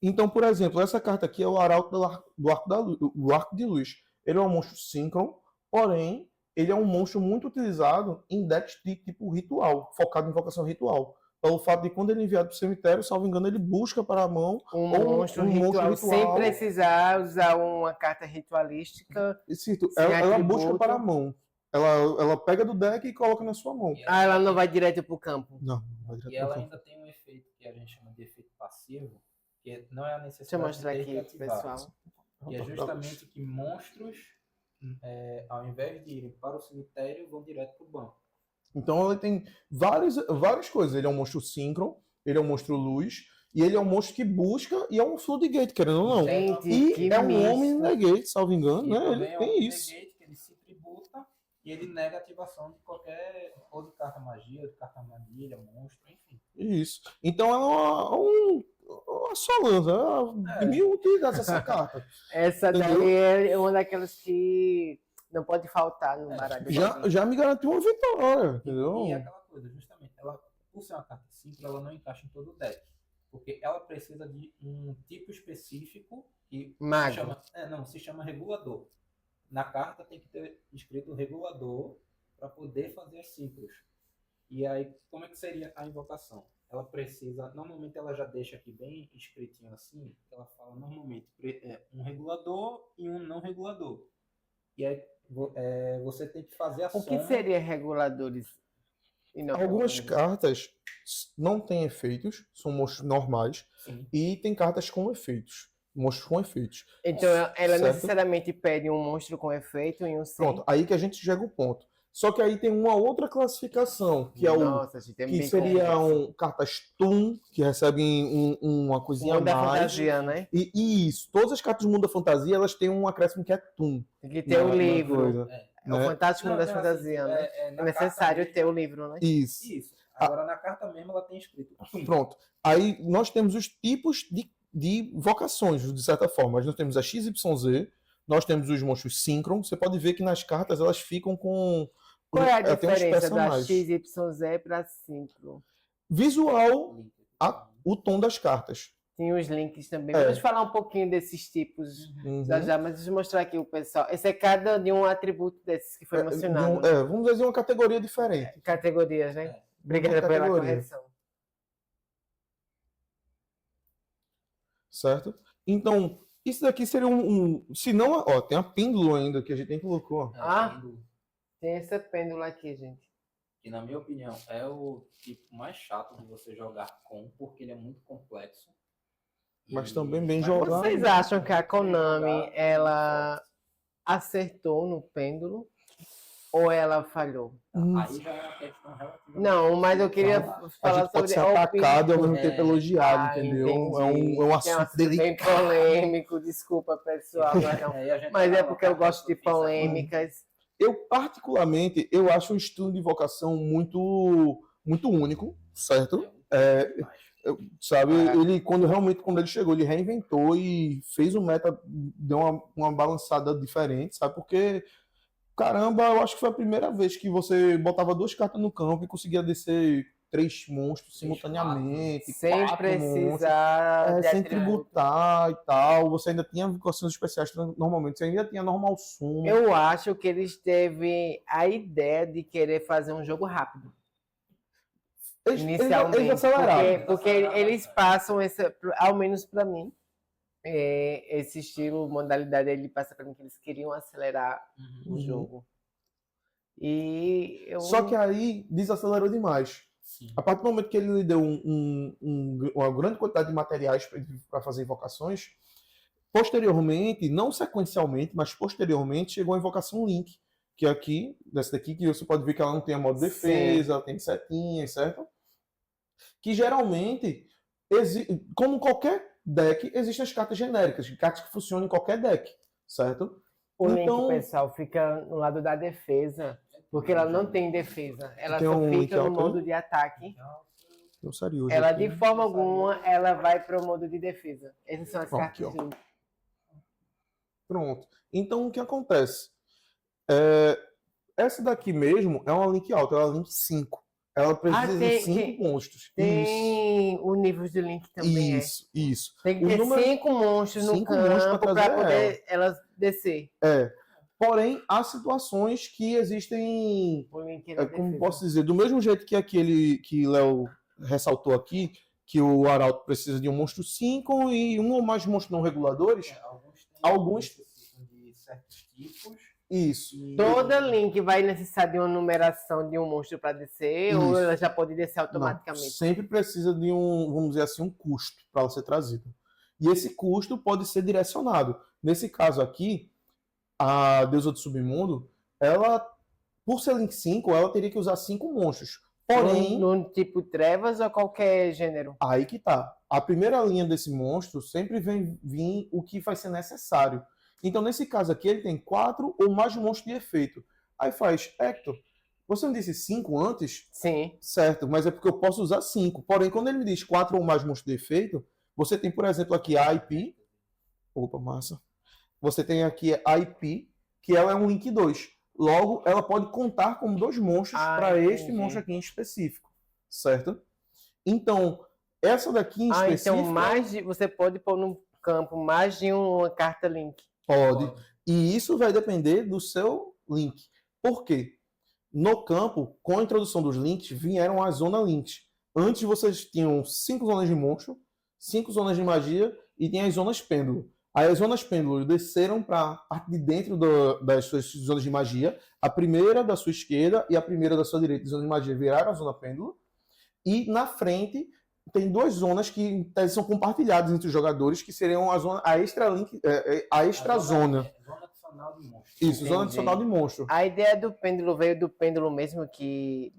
Então, por exemplo, essa carta aqui é o Arauto do Arco de Luz. Ele é um monstro Synchron, porém, ele é um monstro muito utilizado em decks de tipo ritual, focado em invocação ritual. Pelo fato de quando ele é enviado para o cemitério, salvo engano, ele busca para a mão Um ou monstro um monstro ritual, sem ritual. precisar usar uma carta ritualística. Cito, sem ela busca atributo. para a mão. Ela pega do deck e coloca na sua mão. Ah, ela não vai direto pro campo. Não, vai direto E ela pro ainda tem um efeito que a gente chama de efeito passivo, que não é a Deixa eu necessidade mostrar de ter aqui, que ativar. pessoal. Que é justamente que monstros, ao invés de irem para o cemitério, vão direto para o banco. Então ele tem várias coisas. Ele é um monstro Synchron, ele é um monstro luz, e ele é um monstro que busca e é um Floodgate, querendo ou não. Gente, E que é um misto. homem negate, salvo engano, E né? também Ele é um tem isso. negate que ele se tributa e ele nega a ativação de qualquer, ou de carta magia, de carta armadilha, monstro, enfim. Isso. Então ela é uma Solanza, de mil utilidades essa carta. Essa Entendeu? daí é uma daquelas que não pode faltar no baralho. Já me garantiu uma vitória, entendeu? E é aquela coisa, justamente, ela, por ser uma carta simples, ela não encaixa em todo o deck. Porque ela precisa de um tipo específico que Mago. se chama regulador. Na carta tem que ter escrito regulador para poder fazer as ciclos. E aí, como é que seria a invocação? Ela precisa, normalmente ela já deixa aqui bem escritinho assim, ela fala normalmente um regulador e um não regulador. E aí você tem que fazer a O que soma. seria reguladores? E não Algumas reguladores? cartas não têm efeitos, são monstros normais, Sim. e tem cartas com efeitos. Monstros com efeitos. Então ela Certo? necessariamente pede um monstro com efeito e um sem. Pronto, aí que a gente chega o ponto. Só que aí tem uma outra classificação, que é o Nossa, gente, é que bem seria complexo. cartas Toon, que recebem uma coisinha a Mundo da mais. fantasia, né? E isso, todas as cartas do mundo da fantasia, elas têm um acréscimo que é Toon. Tem que ter o livro. Coisa, É o né? Fantástico Não, Mundo das não, Fantasias, assim, né? na É carta necessário mesmo- ter o livro, né? Isso. Isso. Agora na carta mesmo ela tem escrito. Pronto. Aí nós temos os tipos de vocações, de certa forma. Nós temos a XYZ, nós temos os monstros Synchron. Você pode ver que nas cartas elas ficam com. Qual é a tem uns diferença da personagens. XYZ para 5? Visual, o tom das cartas. Tem os links também. É. Vamos falar um pouquinho desses tipos Uhum. já, mas deixa eu mostrar aqui o pessoal. Esse é cada de um atributo desses que foi mencionado. Vamos dizer uma categoria diferente. Categorias, né? É. Obrigada Uma pela categoria. correção. Certo? Então, isso daqui seria se não, ó, tem a pêndulo ainda que a gente nem colocou. Ah. Tem essa pêndula aqui, gente. Que na minha opinião é o tipo mais chato de você jogar com, porque ele é muito complexo. Mas também bem Mas jogado. Vocês acham que a Konami, ela acertou no pêndulo ou ela falhou? Aí já é uma questão relativa. Não, mas eu queria A falar gente pode sobre ser atacado e ao mesmo É. tempo elogiado, entendeu? entendi. É um É assunto bem delicado. polêmico, desculpa, pessoal, mas não. Aí a gente Mas é fala, porque eu gosto de fiz aqui. polêmicas. Eu, particularmente, eu acho o estilo de invocação muito único, certo? Sabe, ele quando ele chegou, ele reinventou e fez o meta, deu uma balançada diferente, sabe? Porque, caramba, eu acho que foi a primeira vez que você botava 2 cartas no campo e conseguia descer 3 monstros simultaneamente, Sem 4 monstros. precisar de Sem atributo. tributar e tal. Você ainda tinha invocações especiais normalmente. Você ainda tinha normal sumo. Eu acho que eles teve a ideia de querer fazer um jogo rápido. Inicialmente. Eles aceleraram. Porque eles passam, ao menos para mim, esse estilo, modalidade, ele passa para mim que eles queriam acelerar o jogo. E eu... Só que aí desacelerou demais. Sim. A partir do momento que ele lhe deu uma grande quantidade de materiais para fazer invocações, posteriormente, não sequencialmente, mas posteriormente, chegou a invocação Link, que é aqui, dessa daqui, que você pode ver que ela não tem a modo defesa, ela tem setinhas, certo? Que geralmente, como qualquer deck, existem as cartas genéricas, cartas que funcionam em qualquer deck, certo? O Então- Link, pessoal, fica no lado da defesa, porque ela não tem defesa. Ela Tem só um Link fica no alto, modo de ataque. Eu seria hoje Ela, aqui. de forma alguma, ela vai para o modo de defesa. Essas são as Ó, cartas aqui, ó. de Link. Pronto. Então, o que acontece? Essa daqui mesmo é uma Link alta, é uma Link 5. Ela precisa de tem, 5 monstros. Isso. tem o nível de Link também, Isso. Tem que O ter número- 5 monstros no 5 monstros campo pra para trazer poder elas descer. Porém, há situações que existem, O Link na como defesa. posso dizer, do mesmo jeito que aquele que Léo ressaltou aqui, que o Arauto precisa de um monstro 5 e um ou mais monstros não reguladores. Alguns precisam de certos tipos. Isso. Toda Link vai necessitar de uma numeração de um monstro para descer ou Isso. ela já pode descer Não, automaticamente? sempre precisa de vamos dizer assim, um custo para ela ser trazida. E esse custo pode ser direcionado. Nesse caso aqui, a deusa do submundo, ela, por ser Link 5, ela teria que usar 5 monstros. Porém, No tipo trevas ou qualquer gênero? aí que tá. A primeira linha desse monstro sempre vem vir o que vai ser necessário. Então, nesse caso aqui, ele tem 4 ou mais monstros de efeito. Aí faz, Hector, você me disse 5 antes? Sim. Certo, mas é porque eu posso usar 5. Porém, quando ele me diz 4 ou mais monstros de efeito, você tem, por exemplo, aqui a IP. Opa, massa. Você tem aqui a IP, que ela é um Link 2. Logo, ela pode contar como 2 monstros para este monstro aqui em específico. Certo? Então, essa daqui em específico... Então você pode pôr no campo mais de uma carta Link. Pode. E isso vai depender do seu Link. Por quê? No campo, com a introdução dos links, vieram as Zona Links. Antes vocês tinham 5 zonas de monstro, 5 zonas de magia e tem as zonas pêndulo. Aí as zonas pêndulo desceram para a parte de dentro das suas zonas de magia. A primeira da sua esquerda e a primeira da sua direita, zona de magia, viraram a zona pêndulo. E na frente tem 2 zonas que em tese são compartilhadas entre os jogadores, que seriam a extra link, a extra zona. Zona adicional de monstro. Isso, Entendi. zona adicional de monstro. A ideia do pêndulo veio do pêndulo mesmo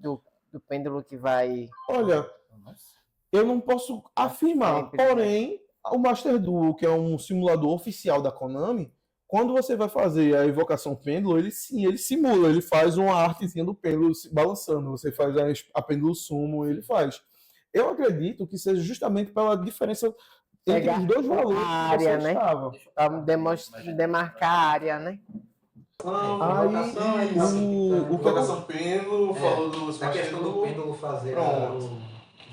do pêndulo que vai... Olha, eu não posso afirmar, Sempre, porém, o Master Duel, que é um simulador oficial da Konami, quando você vai fazer a invocação pêndulo, ele simula, ele faz uma artezinha do pêndulo se balançando, você faz a pêndulo sumo, ele faz. Eu acredito que seja justamente pela diferença entre os dois valores a que você área, né? estava. Para demarcar a área, né? Aí, o invocação pêndulo falou dos A Master questão do Duel. pêndulo fazer Pronto. o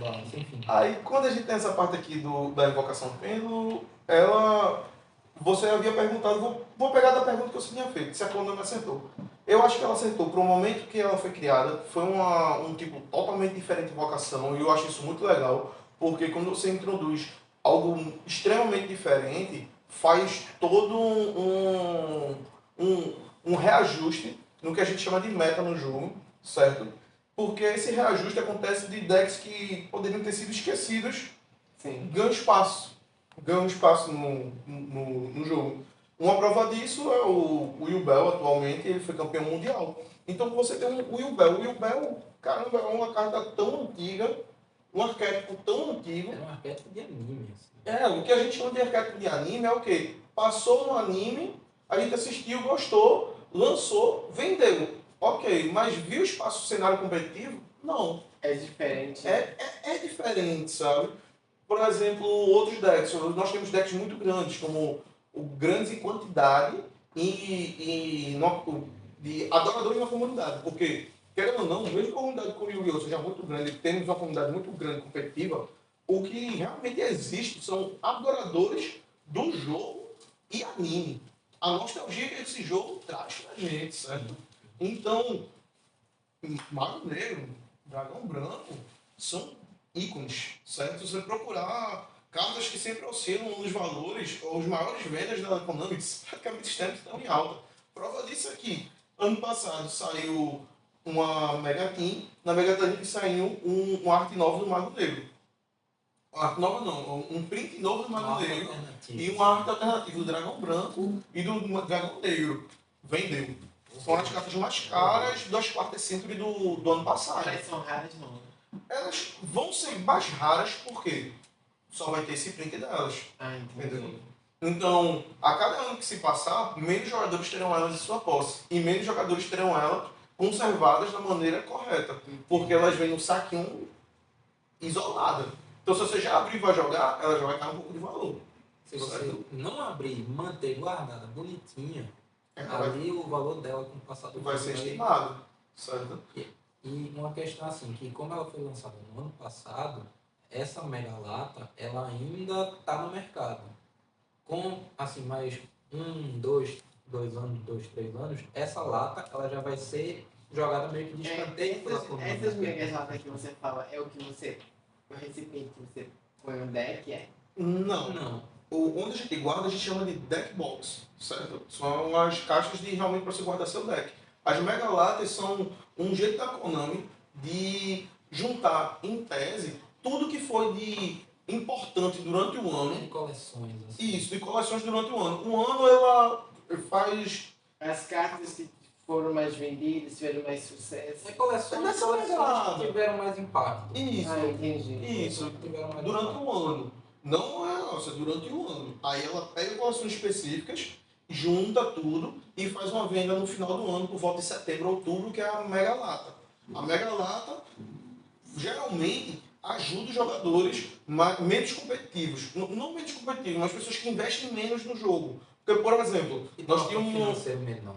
balanço, enfim. Aí, quando a gente tem essa parte aqui da invocação pêndulo, você havia perguntado, vou pegar da pergunta que você tinha feito, se a Konami acertou. Eu acho que ela acertou. Para o momento que ela foi criada, foi um tipo totalmente diferente de invocação, e eu acho isso muito legal, porque quando você introduz algo extremamente diferente, faz todo um reajuste no que a gente chama de meta no jogo, certo? Porque esse reajuste acontece de decks que poderiam ter sido esquecidos, ganham espaço no jogo. Uma prova disso é o Will Bell, atualmente, ele foi campeão mundial. Então você tem um Will Bell. O Will Bell, caramba, é uma carta tão antiga, um arquétipo tão antigo. É um arquétipo de anime. Assim. O que a gente chama de arquétipo de anime é o quê? Passou no anime, a gente assistiu, gostou, lançou, vendeu. Ok, mas viu espaço no cenário competitivo? Não. É diferente. É diferente, sabe? Por exemplo, outros decks. Nós temos decks muito grandes, como o grandes em quantidade de adoradores na comunidade. Porque, querendo ou não, mesmo que a comunidade com o Yu-Gi-Oh! Seja muito grande, temos uma comunidade muito grande competitiva, o que realmente existe são adoradores do jogo e anime. A nostalgia que esse jogo traz pra gente, certo? Então, Mago Negro, Dragão Branco, são ícones, certo? Se você procurar cartas que sempre oscilam nos valores, os maiores vendas da Konami praticamente estão em alta. Prova disso aqui. Ano passado saiu uma Mega Team, na Mega Team saiu um arte novo do Mago Negro. Arte nova não, um print novo do Mago Negro e uma arte alternativa do Dragão Branco e do Dragão Negro. Vendeu. São as cartas mais caras das quartas sempre do ano passado. Elas são raras, não. Elas vão ser mais raras porque só vai ter esse print delas. Entendi. Então, a cada ano que se passar, menos jogadores terão elas em sua posse. E menos jogadores terão elas conservadas da maneira correta. Porque elas vêm no saquinho isolada. Então, se você já abrir e vai jogar, ela já vai cair um pouco de valor. Se você não abrir, manter guardada, bonitinha, ali o valor dela com o passar do vai tempo ser estimado. Certo? E uma questão assim, que como ela foi lançada no ano passado, essa Mega Lata, ela ainda está no mercado. Com, assim, mais dois anos, 3 anos, essa lata, ela já vai ser jogada meio que de escanteio pela Konami. Essas megas latas que você fala é o que você. O recipiente que você põe no deck, é? Não. Não. Onde a gente guarda, a gente chama de deck box, certo? São as caixas de realmente para você guardar seu deck. As Mega Latas são um jeito da Konami de juntar, em tese, tudo que foi de importante durante o ano. Tem coleções, assim. Isso, de coleções durante o ano. Um ano ela faz. As cartas que foram mais vendidas, tiveram mais sucesso. Tem coleções que tiveram mais impacto. Isso. Ah, entendi. Isso. Que tiveram mais Durante impacto. um ano. Não é nossa, é durante um ano. Aí ela pega coleções específicas, junta tudo e faz uma venda no final do ano, por volta de setembro, outubro, que é a Mega Lata. A Mega Lata geralmente ajuda os jogadores menos competitivos. Não menos competitivos, mas pessoas que investem menos no jogo. Porque, por exemplo, nós tínhamos. Financeiro menor.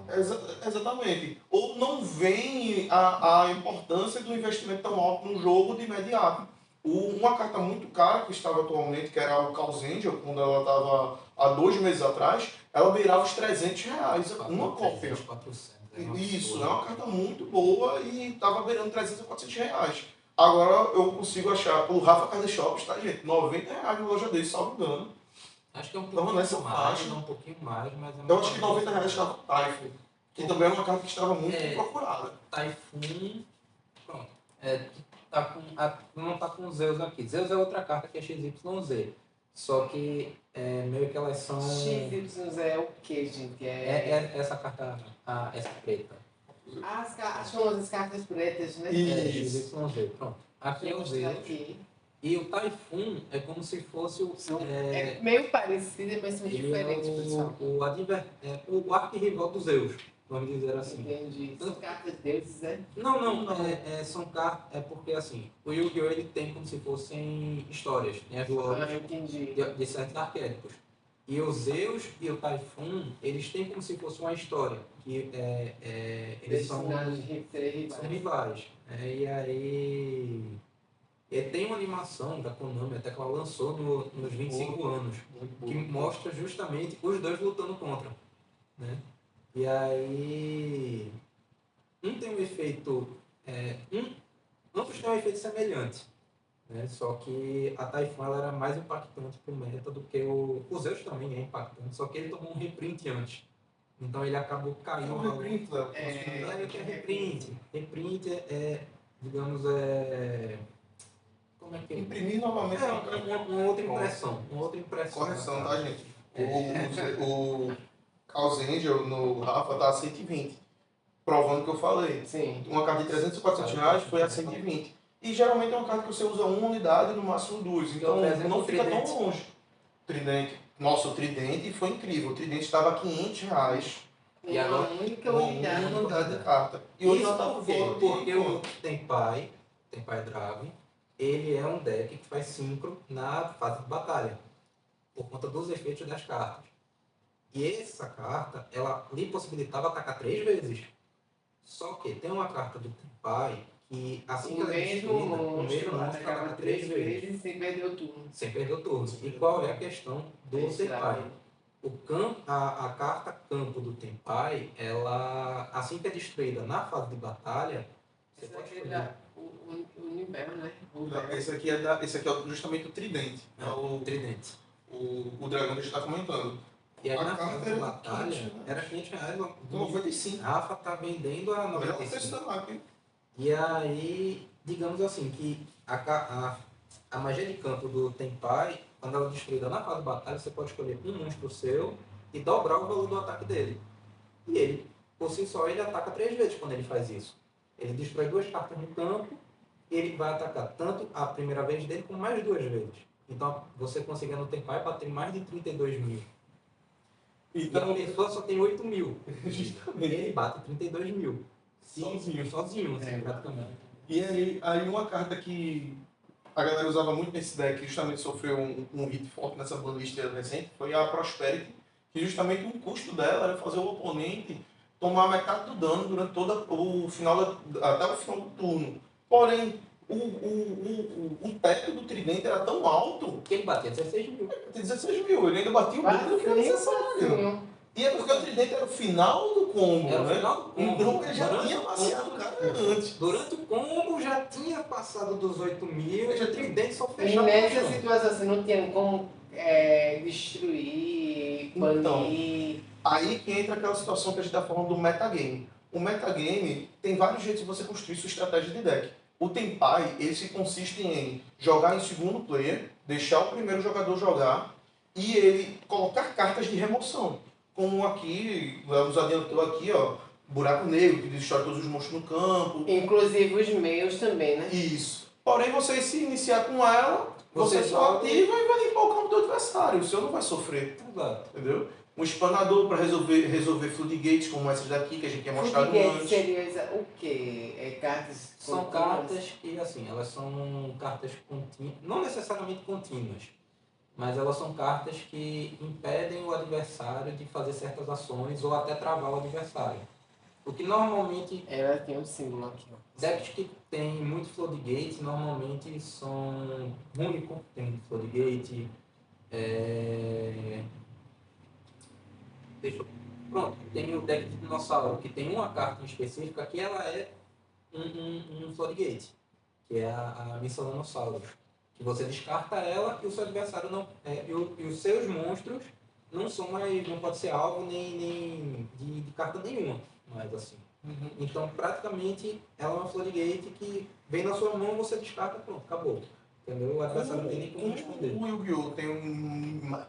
Exatamente. Ou não vem a importância do investimento tão alto no jogo de imediato. Uma carta muito cara que estava atualmente, que era o Chaos Angel, quando ela estava há 2 meses atrás, ela beirava os R$300. Uma cópia. 400, Isso, é uma carta muito boa e estava beirando R$300 a R$400. Agora eu consigo achar, o Rafa Card Shops, tá, gente? R$90 na loja dele, salvo engano. Acho que é um Então, pouquinho nessa mais, faixa. não um pouquinho mais, mas é Eu acho que R$90 estava Typhoon, que também é uma carta que estava muito procurada. Typhoon, pronto. Não tá com Zeus aqui. Zeus é outra carta que é XYZ. Só que meio que elas são. XYZ é o que, gente? É essa carta, essa preta. As famosas cartas pretas, né? Isso. XYZ, pronto. Aqui é o Zeus. Aqui. E o Typhoon é como se fosse o. É meio parecido, mas são Ele diferentes, é pessoal. o arquirrival dos Zeus, vamos dizer assim. Entendi. São cartas deuses, né? Não. São cartas. É porque assim, o Yu-Gi-Oh! Ele tem como se fossem histórias, tem as lores Entendi. de certos arquétipos. E os Zeus e o Typhoon, eles têm como se fosse uma história. Que eles são rivais. E aí. Tem uma animação da Konami, até que ela lançou nos 25 anos, que mostra justamente os dois lutando contra. Né? E aí. Um tem um efeito. Ambos têm um efeito semelhante. Né? Só que a Typhoon ela era mais impactante pro meta do que o Zeus também é impactante, só que ele tomou um reprint antes. Então ele acabou caindo. É um reprint, Léo. Reprint. Reprint digamos, como é que é? Imprimir novamente. Uma outra impressão. Correção, tá, gente? O Chaos Angel no Rafa tá a 120. Provando o que eu falei. Sim. Uma carta de 300 e 400 reais foi a 120. E geralmente é uma carta que você usa uma unidade, no máximo duas. Então não fica tão longe. Tridente. Nossa, o Tridente foi incrível. O Tridente estava a 500 reais. E agora Uma única Uma unidade. unidade de carta. E hoje isso ela tá porque o Tenpai Dragon, ele é um deck que faz sincro na fase de batalha, por conta dos efeitos das cartas. E essa carta, ela lhe possibilitava atacar 3 vezes. Só que tem uma carta do Tenpai que, assim que ela é destruída, o mesmo monstro ataca 3 vezes. Sem perder o turno. Sem perder o turno. E qual é a questão do Tenpai? A carta campo do Tenpai, ela, assim que é destruída na fase de batalha, você pode escolher. O nível, né? Esse aqui é justamente o Tridente. É o Tridente. O dragão que a gente está comentando. E aí A na carta fase de era batalha, 500 reais. era 500 reais. 95. Rafa tá vendendo a Melhor preço 95. da máquina. E aí, digamos assim, que a magia de campo do Tenpai, quando ela é destruída na fase de batalha, você pode escolher um monstro seu e dobrar o valor do ataque dele. E ele, por si só, ele ataca 3 vezes quando ele faz isso. Ele destrói 2 cartas no campo e ele vai atacar tanto a primeira vez dele como mais 2 vezes. Então, você conseguindo no Tenpai bater mais de 32 mil. Então, E a pessoa só tem 8 mil. justamente. Ele bate 32 mil. Sozinho, assim, É. praticamente. E aí uma carta que a galera usava muito nesse deck, que justamente sofreu um hit forte nessa banlist recente, foi a Prosperity, que justamente o custo dela era fazer o oponente tomar metade do dano durante todo o final, até o final do turno. Porém, o teto do tridente era tão alto Que ele batia 16 mil. que 16 mil, ele ainda batia o dobro do que era necessário. E é porque o tridente era o final do combo, Era o né? final do combo. Então ele já Durante tinha o passeado o combo. cara antes. Durante o combo já tinha passado dos 8 mil e o tridente só E fechava. nessa situação você não tinha como destruir, banir. Aí que entra aquela situação que a gente está falando do metagame. O metagame tem vários jeitos de você construir sua estratégia de deck. O Tenpai, ele se consiste em jogar em segundo player, deixar o primeiro jogador jogar e ele colocar cartas de remoção. Como aqui, nos adiantou aqui, ó, Buraco Negro, que destrói todos os monstros no campo. Inclusive os meus também, né? Isso. Porém, você se iniciar com ela, você só ativa e vai limpar o campo do adversário. O seu não vai sofrer. Exato. Entendeu? Um espanador para resolver floodgates, como essas daqui que a gente tinha mostrado antes. Seria o quê? Cartas São contínuas? cartas que, assim, elas são cartas contínuas, não necessariamente contínuas, mas elas são cartas que impedem o adversário de fazer certas ações ou até travar o adversário. O que normalmente, Ela tem um símbolo aqui, ó. decks que tem muito floodgate normalmente são único, tem muito floodgate, pronto, tem o deck de dinossauro que tem uma carta em específica que ela é um floodgate, que é a Miscellanossauro, que você descarta ela e o seu adversário não e os seus monstros não pode ser alvo nem de carta nenhuma, mas assim. Então praticamente ela é uma floodgate que vem na sua mão, você descarta, pronto, acabou. Entendeu? O adversário não tem nem como responder. O Yu-Gi-Oh! Tem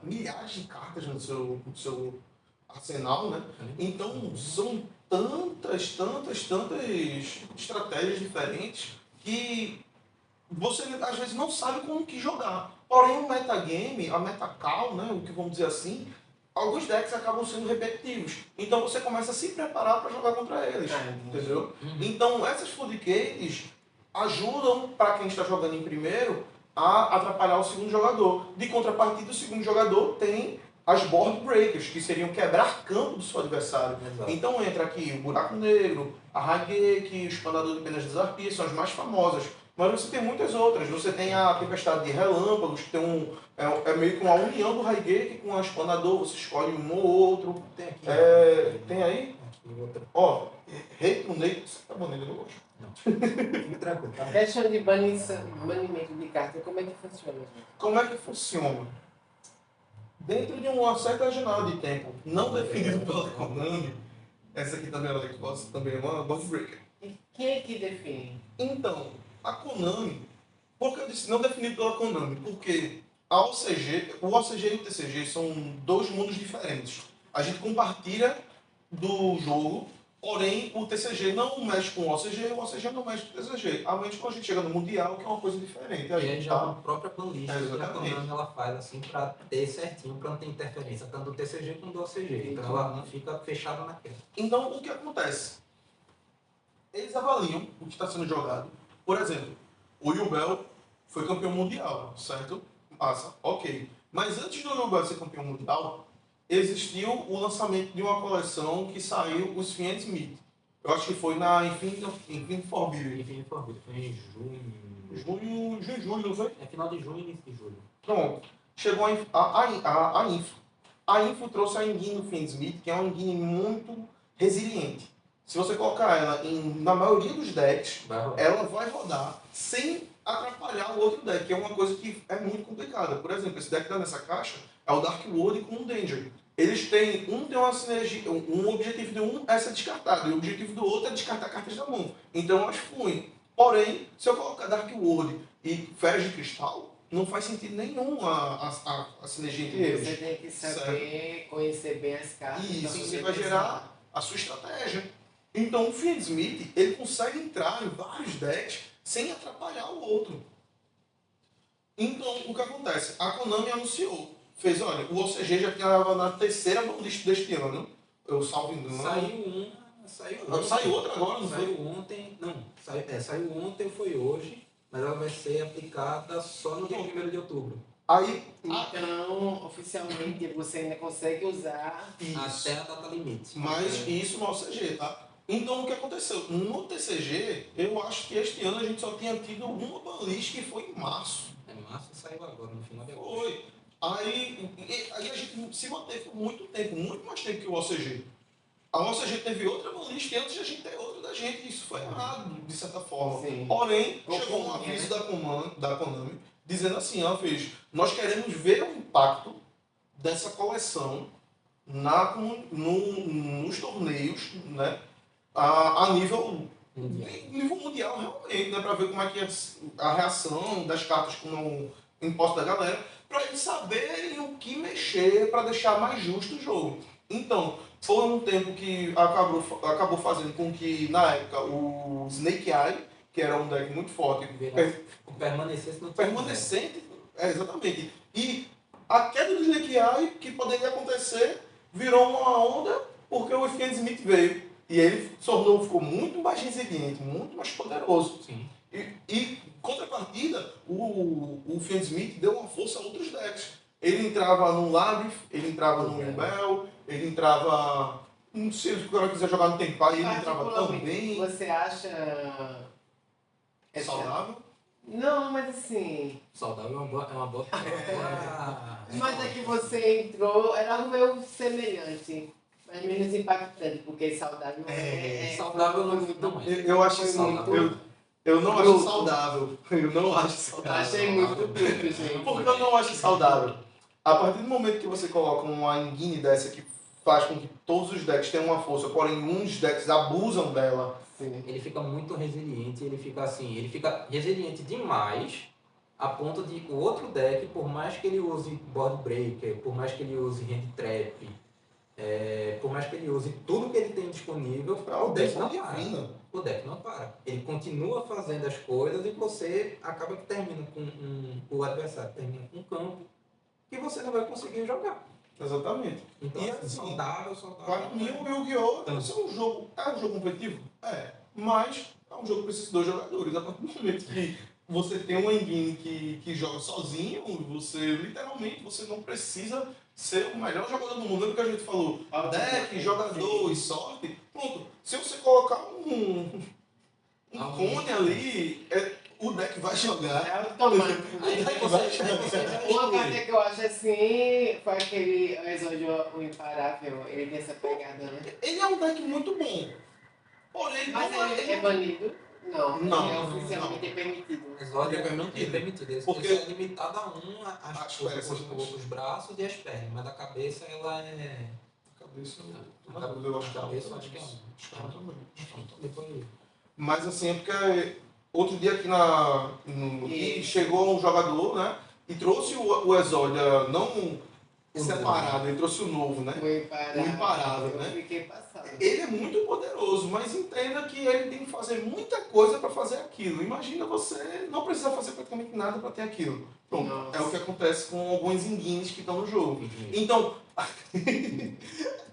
milhares de cartas no seu arsenal, né? Então são tantas estratégias diferentes que você às vezes não sabe como que jogar. Porém o metagame, a metacall, né, o que vamos dizer assim, alguns decks acabam sendo repetitivos. Então você começa a se preparar para jogar contra eles, entendeu? Então essas floodgates ajudam para quem está jogando em primeiro a atrapalhar o segundo jogador. De contrapartida, o segundo jogador tem as board breakers, que seriam quebrar campo do seu adversário. Exato. Então entra aqui o Buraco Negro, a Raigeki, o Expandador de Penas das Arpias, são as mais famosas. Mas você tem muitas outras. Você tem a Tempestade de Relâmpagos, que tem é meio que uma união do Raigeki com a Expandador, você escolhe um ou outro. Tem aqui. Tem aí? Aqui outra. Ó, Rei do Negro, você tá banendo, eu não gosto. Fique tranquilo, tá? Questão de banimento de carta, como é que funciona, gente? Como é que funciona? Dentro de uma certa janela de tempo, não definido pela Konami, essa aqui também também é uma board breaker. E quem é que define? Então, a Konami, por que eu disse não definido pela Konami? Porque o OCG e o TCG são dois mundos diferentes. A gente compartilha do jogo, porém o TCG não mexe com o OCG não mexe com o TCG. A menos quando a gente chega no Mundial, que é uma coisa diferente. E aí já é uma própria playlist que a Exatamente. Konami ela faz assim para ter certinho, para não ter interferência, tanto do TCG quanto do OCG. Então ela fica fechada naquela. Então, o que acontece? Eles avaliam o que está sendo jogado. Por exemplo, o Yubel foi campeão mundial, certo? Massa, ok. Mas antes do Yubel ser campeão mundial, existiu o lançamento de uma coleção que saiu, os Fiends Meet. Eu acho que foi na Infinite Forbidden. Infinite Forbidden, foi em junho. Julho, não foi? É final de junho e início de julho. Pronto. Chegou a Info. A Info trouxe a engine do Fiends Meet, que é uma engine muito resiliente. Se você colocar ela na maioria dos decks, ela vai rodar sem atrapalhar o outro deck, que é uma coisa que é muito complicada. Por exemplo, esse deck que tá nessa caixa é o Dark World com o Danger. Eles têm uma sinergia, um objetivo de um é ser descartado, e o objetivo do outro é descartar cartas da mão. Então elas fluem. Porém, se eu colocar Dark World e Feras de Cristal, não faz sentido nenhum a sinergia entre eles. Você tem que saber conhecer bem as cartas. E isso pra você poder vai pensar. gerar a sua estratégia. Então o Fiends Meet, ele consegue entrar em vários decks sem atrapalhar o outro. Então, o que acontece? A Konami anunciou, fez, olha, o OCG já estava na terceira banlist deste ano, eu salvo engano. Saiu outra agora, não foi? Saiu ontem, não, saiu ontem, foi hoje, mas ela vai ser aplicada só no dia 1º de outubro. Aí, Então, oficialmente, você ainda consegue usar. isso. Até a data limite. Mas isso no OCG, tá? Então o que aconteceu? No TCG, eu acho que este ano a gente só tinha tido uma banlist que foi em março. É massa, saiu agora, no final de agosto. Foi. Aí a gente se manteve por muito tempo, muito mais tempo que o OCG. A OCG teve outra banlist antes de a gente ter outra da gente. E isso foi errado, de certa forma. Sim. Porém, Conforme, chegou um aviso né? da Konami dizendo assim, ó, fez, nós queremos ver o impacto dessa coleção nos torneios, né, a nível mundial realmente, né, para ver como é que é a reação das cartas no imposto da galera, para eles saberem o que mexer para deixar mais justo o jogo. Então, foi um tempo que acabou fazendo com que, na época, o Snake Eye, que era um deck muito forte, Permanecesse no permanecente, exatamente. E a queda do Snake Eye, que poderia acontecer, virou uma onda porque o Fiend Smith veio. E ele ficou muito mais resiliente, muito mais poderoso. Sim. E contrapartida, o Fiend Smith deu uma força a outros decks. Ele entrava no Labyrinth, ele entrava no Wimbel, ele entrava. Não sei se o cara quiser jogar no Tempai, ele entrava também. Você acha. Saudável. Não, mas assim. Saudável é uma boa. Mas é que você entrou, era algo meio semelhante. Mas menos impactante, porque saudável saudável foi não muito. Eu acho Foi saudável. Eu não acho saudável. Eu não acho saudável. Achei muito bruto, gente. Por que eu não acho saudável? A partir do momento que você coloca uma engine dessa que faz com que todos os decks tenham uma força, porém uns decks abusam dela. Sim. Ele fica muito resiliente, ele fica resiliente demais, a ponto de o outro deck, por mais que ele use Board Breaker, por mais que ele use Hand Trap, por mais que ele use tudo que ele tem disponível, o deck não para. O deck não para. Ele continua fazendo as coisas e você acaba que termina com o adversário termina com um campo que você não vai conseguir jogar. Exatamente. Então, E assim, saudável. Para mim, o Yu-Gi-Oh! É um jogo competitivo? É. Mas é um jogo que precisa de dois jogadores. A partir do momento que você tem uma engine que joga sozinho, literalmente você não precisa ser o melhor jogador do mundo. Lembra que a gente falou? Deck, jogador e sorte. Pronto. Se você colocar um cone ali, o deck vai jogar. É automático. Aí você Uma carta que eu acho assim foi aquele Exódio o Imparável. Ele tem essa pegada, né? Ele é um deck muito bom. Porém, Mas ele é banido? Não. Não, Ele é oficialmente permitido. Exódio É permitido. é permitido. Ele Porque- é limitado a As peças, os braços e as pernas, mas a cabeça ela é. Cabeça, Eu acho que é um. Acho que é também. Depois. Mas assim, é porque outro dia aqui aqui chegou um jogador, né? E trouxe o Exódia não separado, ele trouxe o novo, né? O Imparável. né? Eu fiquei passado. Ele é muito poderoso, mas entenda que ele tem que fazer muita coisa para fazer aquilo. Imagina você não precisar fazer praticamente nada para ter aquilo. Pronto, Nossa. é o que acontece com alguns enguines que estão no jogo. Então, a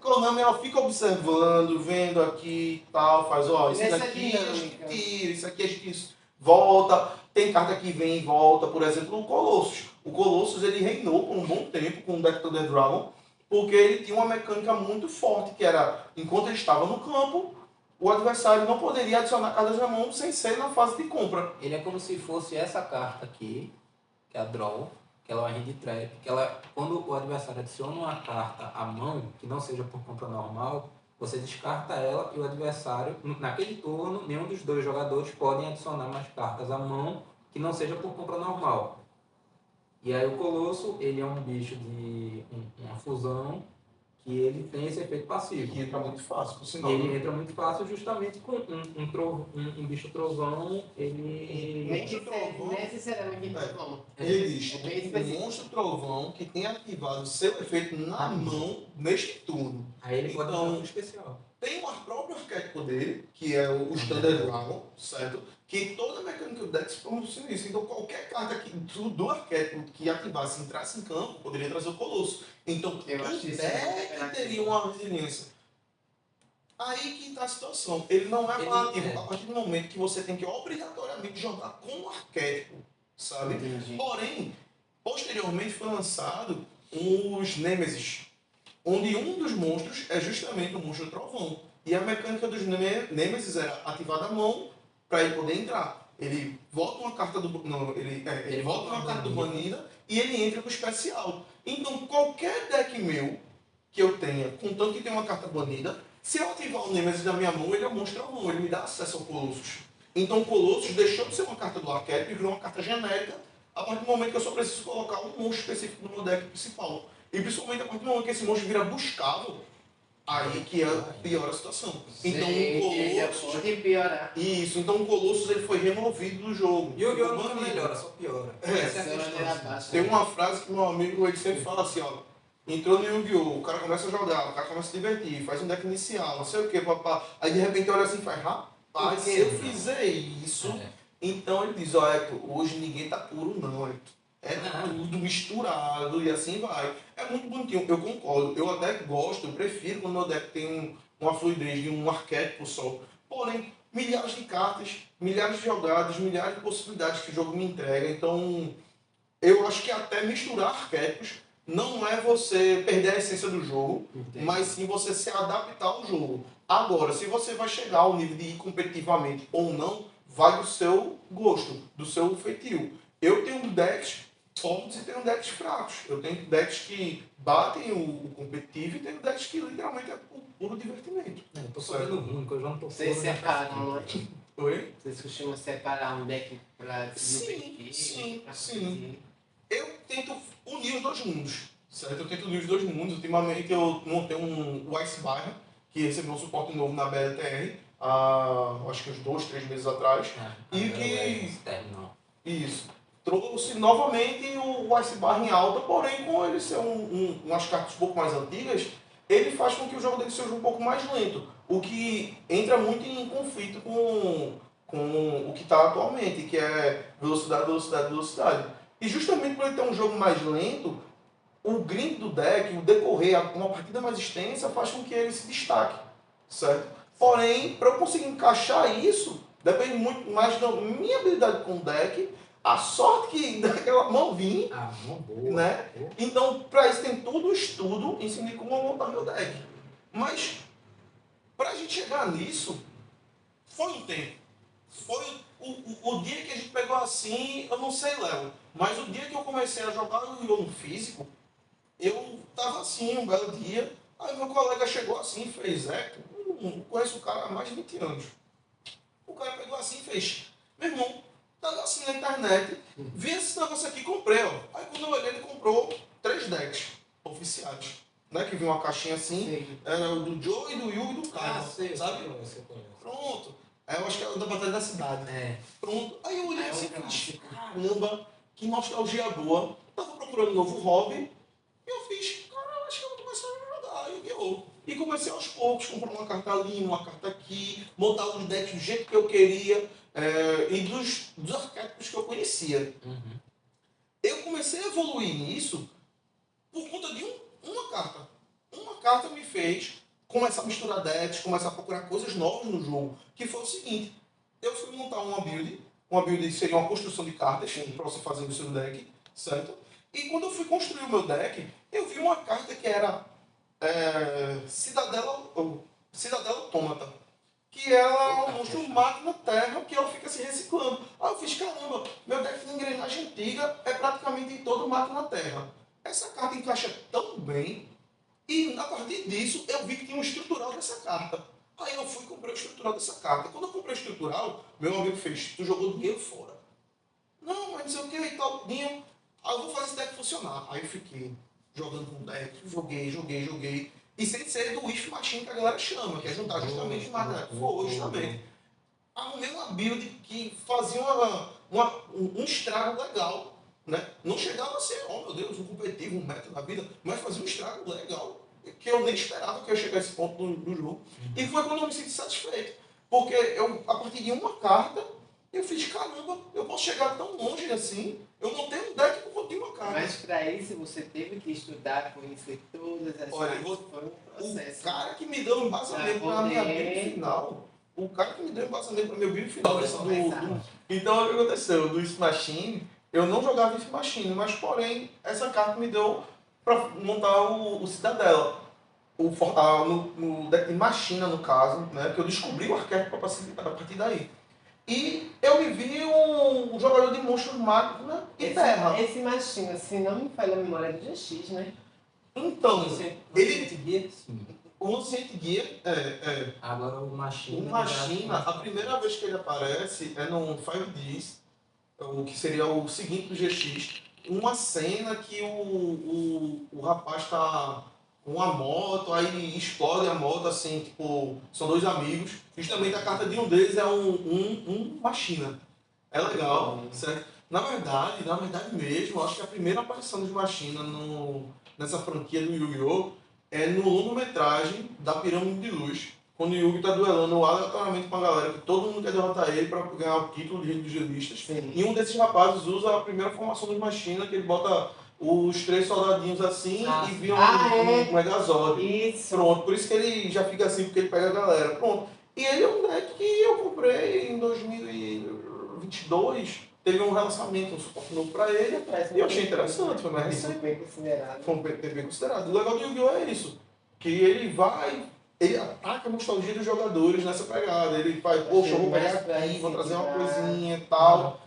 Konami ela fica observando, vendo aqui e tal, faz, ó, isso Nessa daqui a gente dinâmica. tira, isso aqui a gente volta, tem carta que vem e volta, por exemplo, o Colossus. O Colossus ele reinou por um bom tempo com o Deck to the Dragon, porque ele tinha uma mecânica muito forte, que era, enquanto ele estava no campo, o adversário não poderia adicionar cartas na mão sem ser na fase de compra. Ele é como se fosse essa carta aqui, que é a Draw, que ela é uma hand trap, que ela, quando o adversário adiciona uma carta à mão, que não seja por compra normal, você descarta ela e o adversário, naquele turno, nenhum dos dois jogadores podem adicionar mais cartas à mão que não seja por compra normal. E aí o Colosso, ele é um bicho de uma fusão que ele tem esse efeito passivo. Que entra muito fácil, por sinal. Ele entra muito fácil justamente com um bicho trovão, ele... Necessariamente trovão. Ele diz, É bem um específico. monstro trovão que tem ativado seu efeito na mão neste turno. Aí ele pode Então, usar um especial. Tem o próprio arquétipo dele, que é o Standard Dragon, certo? Que toda a mecânica do deck funciona isso. Então qualquer carta do arquétipo que ativasse e entrasse em campo, poderia trazer o Colosso. Então Eu o acho isso deck teria uma resiliência. Aí que está a situação. Ele não é apelativo a partir do momento que você tem que obrigatoriamente jogar com o arquétipo, sabe? Entendi. Porém, Posteriormente foi lançado os Nemesis, onde um dos monstros é justamente o monstro trovão. E a mecânica dos Nemesis era ativar a mão para ele poder entrar. Ele volta uma carta do não, ele volta uma carta do banida e ele entra com o especial. Então qualquer deck meu que eu tenha, contanto que tem uma carta banida, se eu ativar o Nemesis da minha mão, ele é um monstro trovão, ele me dá acesso ao Colossus. Então o Colossus deixou de ser uma carta do arquétipo e virou uma carta genérica a partir do momento que eu só preciso colocar um monstro específico no meu deck principal. E principalmente a partir do momento que esse monstro vira buscável, aí que piora a situação. Então o Colossus... pode piorar. Isso, então o Colossus ele foi removido do jogo. E o Yu-Gi-Oh! Nunca melhora, só piora. Essa é a questão. Tem uma frase que meu amigo ele sempre fala assim, ó. Entrou no Yu-Gi-Oh! O cara começa a jogar, o cara começa a se divertir, faz um deck inicial, não sei o que, papá. Aí de repente olha assim e faz, rapaz, se eu fizer isso... Então ele diz, olha, hoje ninguém tá puro não, é tudo misturado e assim vai. É muito bonitinho, eu concordo. Eu até gosto, eu prefiro quando meu deck tem uma fluidez de um arquétipo só. Porém, milhares de cartas, milhares de jogadas, milhares de possibilidades que o jogo me entrega. Então, eu acho que até misturar arquétipos não é você perder a essência do jogo, mas sim você se adaptar ao jogo. Agora, se você vai chegar ao nível de ir competitivamente ou não, vai do seu gosto, do seu feitio. Eu tenho decks fortes e tenho decks fracos. Eu tenho decks que batem o competitivo e tenho decks que literalmente é puro divertimento. Eu tô sabendo ruim, que eu já não tô Vocês separam, né? Oi? Vocês costumam separar um deck pra se divertir? Sim. Eu tento unir os dois mundos, certo? Eu tento unir os dois mundos. Ultimamente eu montei o Ice Barra, que recebeu um suporte novo na BLTR, acho que uns 2, 3 meses atrás. E que... Isso. Trouxe novamente o Ice Barra em alta, porém com ele ser umas cartas um pouco mais antigas, ele faz com que o jogo dele seja um pouco mais lento. O que entra muito em conflito com o que está atualmente, que é velocidade. E justamente por ele ter um jogo mais lento, o grind do deck, o decorrer, uma partida mais extensa, faz com que ele se destaque, certo? Porém, para eu conseguir encaixar isso, depende muito mais da minha habilidade com o deck, a sorte que daquela mão vir, né? Então, para isso tem todo o estudo em cima de como eu montar meu deck. Mas, para a gente chegar nisso, foi um tempo. Foi o dia que a gente pegou assim, eu não sei, Léo, mas o dia que eu comecei a jogar o Yu-Gi-Oh! No físico, eu tava assim, um belo dia, aí meu colega chegou assim e fez, eu conheço o cara há mais de 20 anos. O cara pegou assim e fez, meu irmão, tava assim na internet, vi esse negócio aqui e comprei, ó. Aí quando eu olhei, ele comprou 3 decks oficiais, né, que vinha uma caixinha assim, era o do Joe e do Yu e do Kaiba, sabe? Pronto. Aí eu acho que é da Batalha da Cidade. Pronto. Aí eu olhei assim e fiz, caramba, que nostalgia boa. Tava procurando um novo hobby. E eu fiz, cara, eu acho que eu vou começar a jogar Yu-Gi-Oh! E comecei aos poucos, comprar uma carta ali, uma carta aqui, montar os decks do jeito que eu queria e dos arquétipos que eu conhecia. Eu comecei a evoluir nisso por conta de uma carta. Uma carta me fez começar a misturar decks, começar a procurar coisas novas no jogo. Que foi o seguinte, eu fui montar uma build seria uma construção de cartas para você fazer no seu deck, certo? E quando eu fui construir o meu deck, eu vi uma carta que era Cidadela Autômata, que ela é um monstro máquina terra que ela fica se reciclando. Aí eu fiz, caramba, meu deck de engrenagem antiga é praticamente todo máquina terra. Essa carta encaixa tão bem, e a partir disso eu vi que tinha um estrutural dessa carta. Aí eu fui e comprei o estrutural dessa carta. Quando eu comprei o estrutural, meu amigo fez, tu jogou dinheiro fora. Não, mas não sei o que e tal, dinheiro. Aí eu vou fazer esse deck funcionar. Aí eu fiquei jogando com o deck, joguei. E sem ser do Wish Machine que a galera chama, que é juntar justamente máquina. Foi justamente. Arrumei uma build que fazia um estrago legal. Né? Não chegava a ser, oh meu Deus, um competitivo, um meta da vida, mas fazia um estrago legal, que eu nem esperava que eu ia chegar a esse ponto do jogo. E foi quando eu me senti satisfeito. Porque eu, a partir de uma carta, eu fiz, caramba, eu posso chegar tão longe assim, eu montei um deck por conta de uma carta. Mas para isso você teve que estudar, conhecer todas as Olha, cartas, foi um processo. O cara que me deu um embasamento para a minha build final, então o que aconteceu? Do Wish Machine, Eu não jogava If Machine, mas porém, essa carta me deu para montar o Cidadela. No deck de Machina, no caso, né? Que eu descobri o arquétipo a partir daí. E eu me vi um jogador de monstros mágicos, né? E terra. Esse machinho, se não me falha a memória, é do GX, né? Então, ele... Guia, sim. O Anciente Guia Agora o Machina. o Machina, a primeira vez que ele aparece é no 5Ds, o que seria o seguinte do GX. Uma cena que o rapaz tá com uma moto, aí explode a moto, assim, tipo, são dois amigos. Justamente a carta de um deles é um Machina. É legal, certo? Na verdade mesmo, eu acho que a primeira aparição dos Machina nessa franquia do Yu-Gi-Oh! É no longa-metragem da Pirâmide de Luz, quando o Yugi tá duelando aleatoriamente com a galera, que todo mundo quer derrotar ele para ganhar o título de Rei dos Duelistas. E um desses rapazes usa a primeira formação dos Machina, que ele bota os 3 soldadinhos assim e vira um Megazord. Isso. Pronto, por isso que ele já fica assim, porque ele pega a galera. Pronto. E ele é um deck que eu comprei em 2022, teve um relançamento, um suporte novo pra ele, e eu achei interessante, foi mais recente. Bem considerado. Foi bem considerado. O legal do Yu-Gi-Oh! É isso, que ele ataca a nostalgia dos jogadores nessa pegada, ele vai, poxa, eu vou pegar aqui, vou trazer uma coisinha e tal.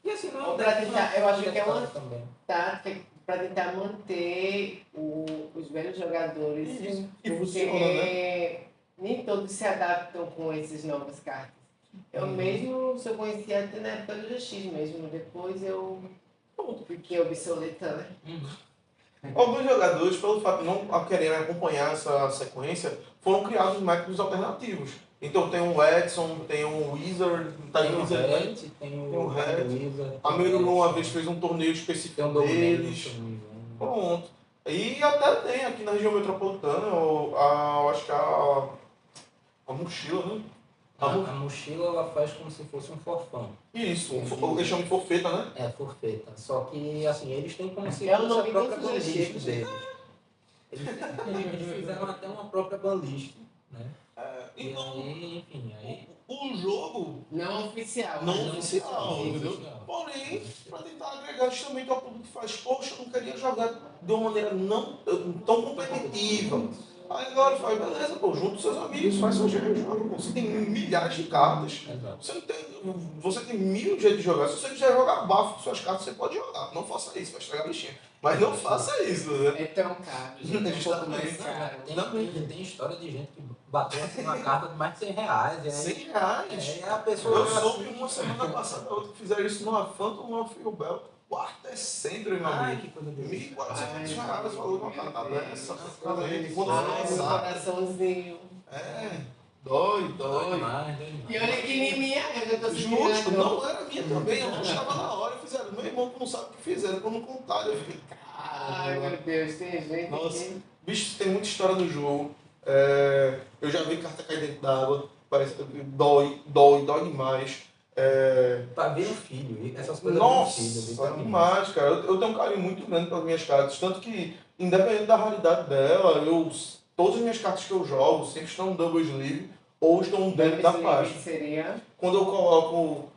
E assim, não Pra tentar, eu acho que é uma também. tática para tentar manter os velhos jogadores. Isso. E Porque funciona, né? nem todos se adaptam com essas novas cartas. Eu mesmo só conhecia até na época do GX mesmo, depois eu fiquei obsoleta, né? Alguns jogadores, pelo fato de não quererem acompanhar essa sequência, foram criados métodos alternativos. Então tem o Edson, tem o Wizard, Tem o Wizard, Red, tem o Red. Wizard. A Meru uma vez fez um torneio específico deles. Pronto. E até tem aqui na região metropolitana, eu acho que a mochila, né? A mochila ela faz como se fosse um forfão. Isso, eles chamam de forfeta, né? É, forfeta. Só que, assim, eles têm como se É o fosse a nome própria dos banlist jeitos. deles. Eles fizeram até uma própria banlist, né? Então, E aí, enfim, aí... o jogo Não oficial. não oficial, entendeu? oficial. Porém, para tentar agregar justamente ao público que faz, poxa, eu não queria jogar de uma maneira não tão competitiva. Aí agora faz, beleza, pô, junta os seus amigos, faz seu jeito de jogar. Você tem milhares de cartas. Você tem 1000 jeitos de jogar. Se você quiser jogar bafo com suas cartas, você pode jogar. Não faça isso, vai estragar a bichinha. Mas não faça isso, né? É tão caro, gente. É um pouco mais caro. Tem história de gente que bateu assim uma carta de mais de 100 reais. E aí, 100 reais. É a pessoa. Eu soube uma semana passada outra que fizeram isso numa Phantom, numa Fiobel. Quarta é centro, meu Ai, amigo. que coisa delícia. 1.400 reais o valor de uma carta dessa. Quando Meu lançar. coraçãozinho. Dói. Demais. E olha que nem minha, eu tô Justo, não era minha também. Eu estava na hora e fizeram. Meu irmão não sabe o que fizeram, quando não contaram. Eu fiquei, Ai, meu Deus, tem gente nossa, que... bicho, tem muita história no jogo. Eu já vi carta cair dentro d'água. Parece dói demais. Pra ver o filho, e essas coisas Nossa, do filho. demais, cara. Eu tenho um carinho muito grande pelas minhas cartas. Tanto que, independente da raridade dela, todas as minhas cartas que eu jogo sempre estão double sleeve ou estão dentro da pasta. Seria... Quando eu coloco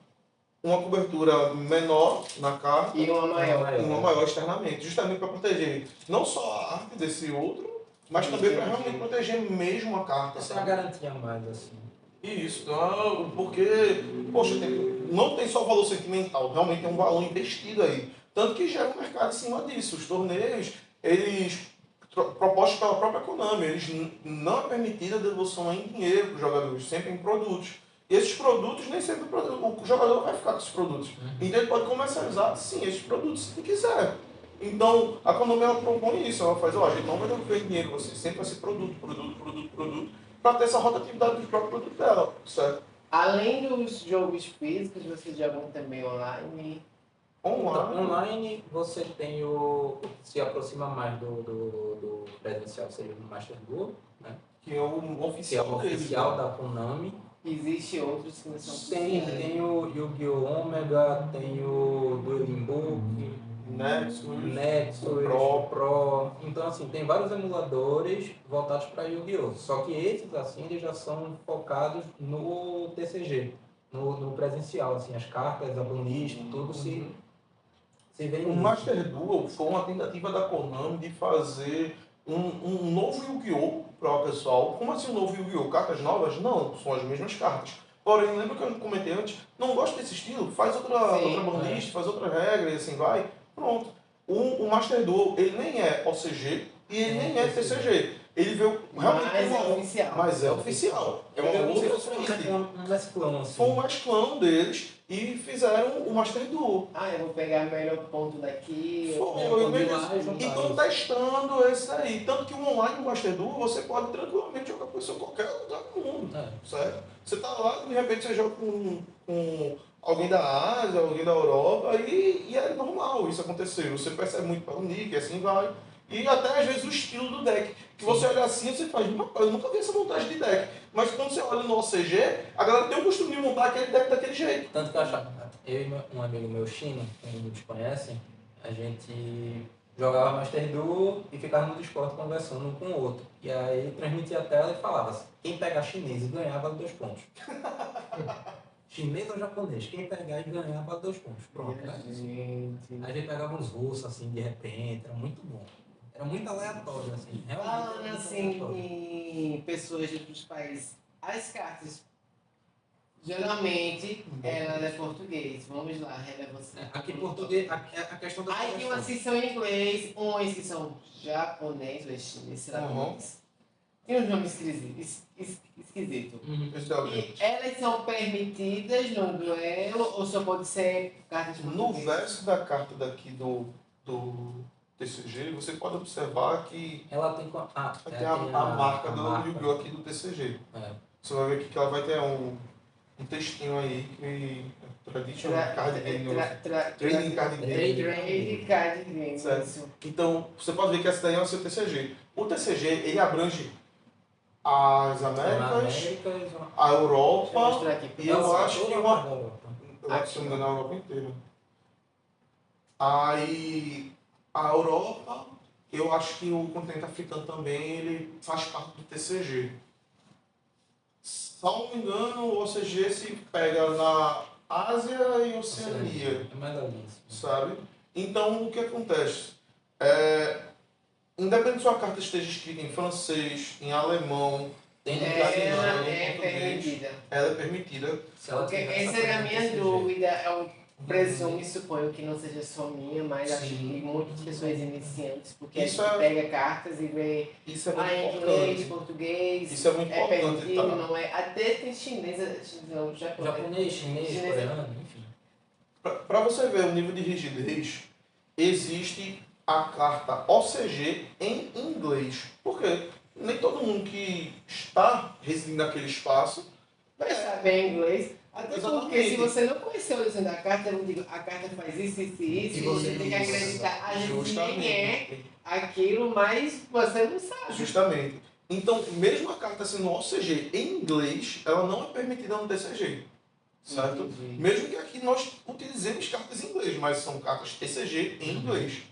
uma cobertura menor na carta E uma maior. e uma maior externamente, justamente para proteger não só a arte desse outro, mas também para realmente proteger mesmo a carta. Essa é uma garantia a mais, assim. Isso, então, porque, poxa, não tem só valor sentimental, realmente tem um valor investido aí. Tanto que gera um mercado em cima disso. Os torneios, eles, propostos pela própria Konami, eles não é permitida a devolução em dinheiro para os jogadores, sempre em produtos. E esses produtos, nem sempre o jogador vai ficar com esses produtos. Então ele pode comercializar, sim, esses produtos se quiser. Então, a Konami ela propõe isso, ela faz, a gente não vai devolver dinheiro, você sempre vai ser produto, para ter essa rotatividade dos próprios produtos dela, certo? Além dos jogos físicos, vocês jogam também online? Online você tem o que se aproxima mais do presencial, seria o Master Duel, né? Que é o oficial, que é o oficial da Konami. Existe outros que não são Tem o Yu-Gi-Oh! Omega, tem o Dueling Book, Nexus, Pro. Então, assim, tem vários emuladores voltados para Yu-Gi-Oh! Só que esses, assim, eles já são focados no TCG, no presencial, assim, as cartas, a banlist, tudo se Se vê O nisso. Master Duel foi uma tentativa da Konami de fazer um novo Yu-Gi-Oh! Para o pessoal. Como assim um novo Yu-Gi-Oh? Cartas novas? Não, são as mesmas cartas. Porém, lembra que eu comentei antes? Não gosto desse estilo? Faz outra banlist, faz outra regra e assim vai. Pronto. O Master Duel, ele nem é OCG e ele nem é TCG. Ele veio realmente Mas é como- oficial. Mas é oficial. É uma outra frente. Um mesclão, assim. Foi um mesclão deles e fizeram o Master Duel. Eu vou pegar o melhor ponto daqui. Foi, pode ir lá mesmo. e juntar E estão isso. testando esse aí. Tanto que o online do Master Duel você pode tranquilamente jogar com isso em qualquer lugar do mundo. Certo? Você tá lá, de repente você joga com alguém da Ásia, alguém da Europa e é normal isso acontecer. Você percebe muito pelo nick, assim vai. E até às vezes o estilo do deck. Que você olha assim você faz, "Rapaz, eu nunca vi essa montagem de deck. Mas quando você olha no OCG, a galera tem o costume de montar aquele deck daquele jeito. Tanto que eu e um amigo meu, Chino, que muitos conhecem, a gente jogava Master Duel e ficava no Discord conversando um com o outro. E aí transmitia a tela e falava assim, quem pegar chinês e ganhar vale 2 pontos. Chinês ou japonês, quem pegar e ganhar vale 2 pontos. Pronto, né? Gente. Aí a gente pegava uns russos assim de repente, era muito bom. Era muito aleatório, assim, realmente. Falando era muito assim aleatório. em pessoas de outros países, as cartas geralmente elas é português. Vamos lá, relevância. Aqui em português, a questão da Aí tem umas que são em inglês, umas que são japonês ou chinês, sei lá como é isso. Tem uns nomes esquisitos. Esse é o E elas são permitidas no duelo ou só pode ser cartas No portuguesas? verso da carta daqui do TCG, você pode observar que ela tem, tem a marca do marca. Yu-Gi-Oh! Aqui do TCG. É. Você vai ver aqui que ela vai ter um textinho aí que Traditional Card Game. Trading Card Game. Trade card game. Certo. Isso. Então, você pode ver que essa daí é o seu TCG. O TCG, ele abrange as Américas, a Vou Europa mostrar aqui. e eu acho que uma... uma. Se não me engano, a Europa inteira. Aí, a Europa, eu acho que o continente africano também, ele faz parte do TCG. Se não me engano, o OCG se pega na Ásia e Oceania, É mais ali. sabe? Então, o que acontece? Independente se a carta esteja escrita em francês, em alemão, em Ela italiano, é em português, permitida. ela é permitida. Se ela Porque tiver essa era a minha TCG. dúvida. Eu presumo e suponho que não seja só minha, mas acho Sim. que muitas pessoas iniciantes, porque Isso a gente é- pega cartas e vê Isso é muito em inglês, importante. português, Isso é muito importante, permitido, tá? não é. Até tem chinês, não, japonês. Japonês, chinês, Chinês. coreano, enfim. Para você ver o nível de rigidez, existe a carta OCG em inglês. Por quê? Nem todo mundo que está residindo naquele espaço Vai saber inglês. Até porque Exatamente. se você não conhecer o desenho da carta, eu digo, a carta faz isso, isso e isso, e você tem que acreditar. A gente nem é aquilo, mas você não sabe. Justamente. Então, mesmo a carta sendo OCG em inglês, ela não é permitida no TCG. Certo? Entendi. Mesmo que aqui nós utilizemos cartas em inglês, mas são cartas TCG em inglês.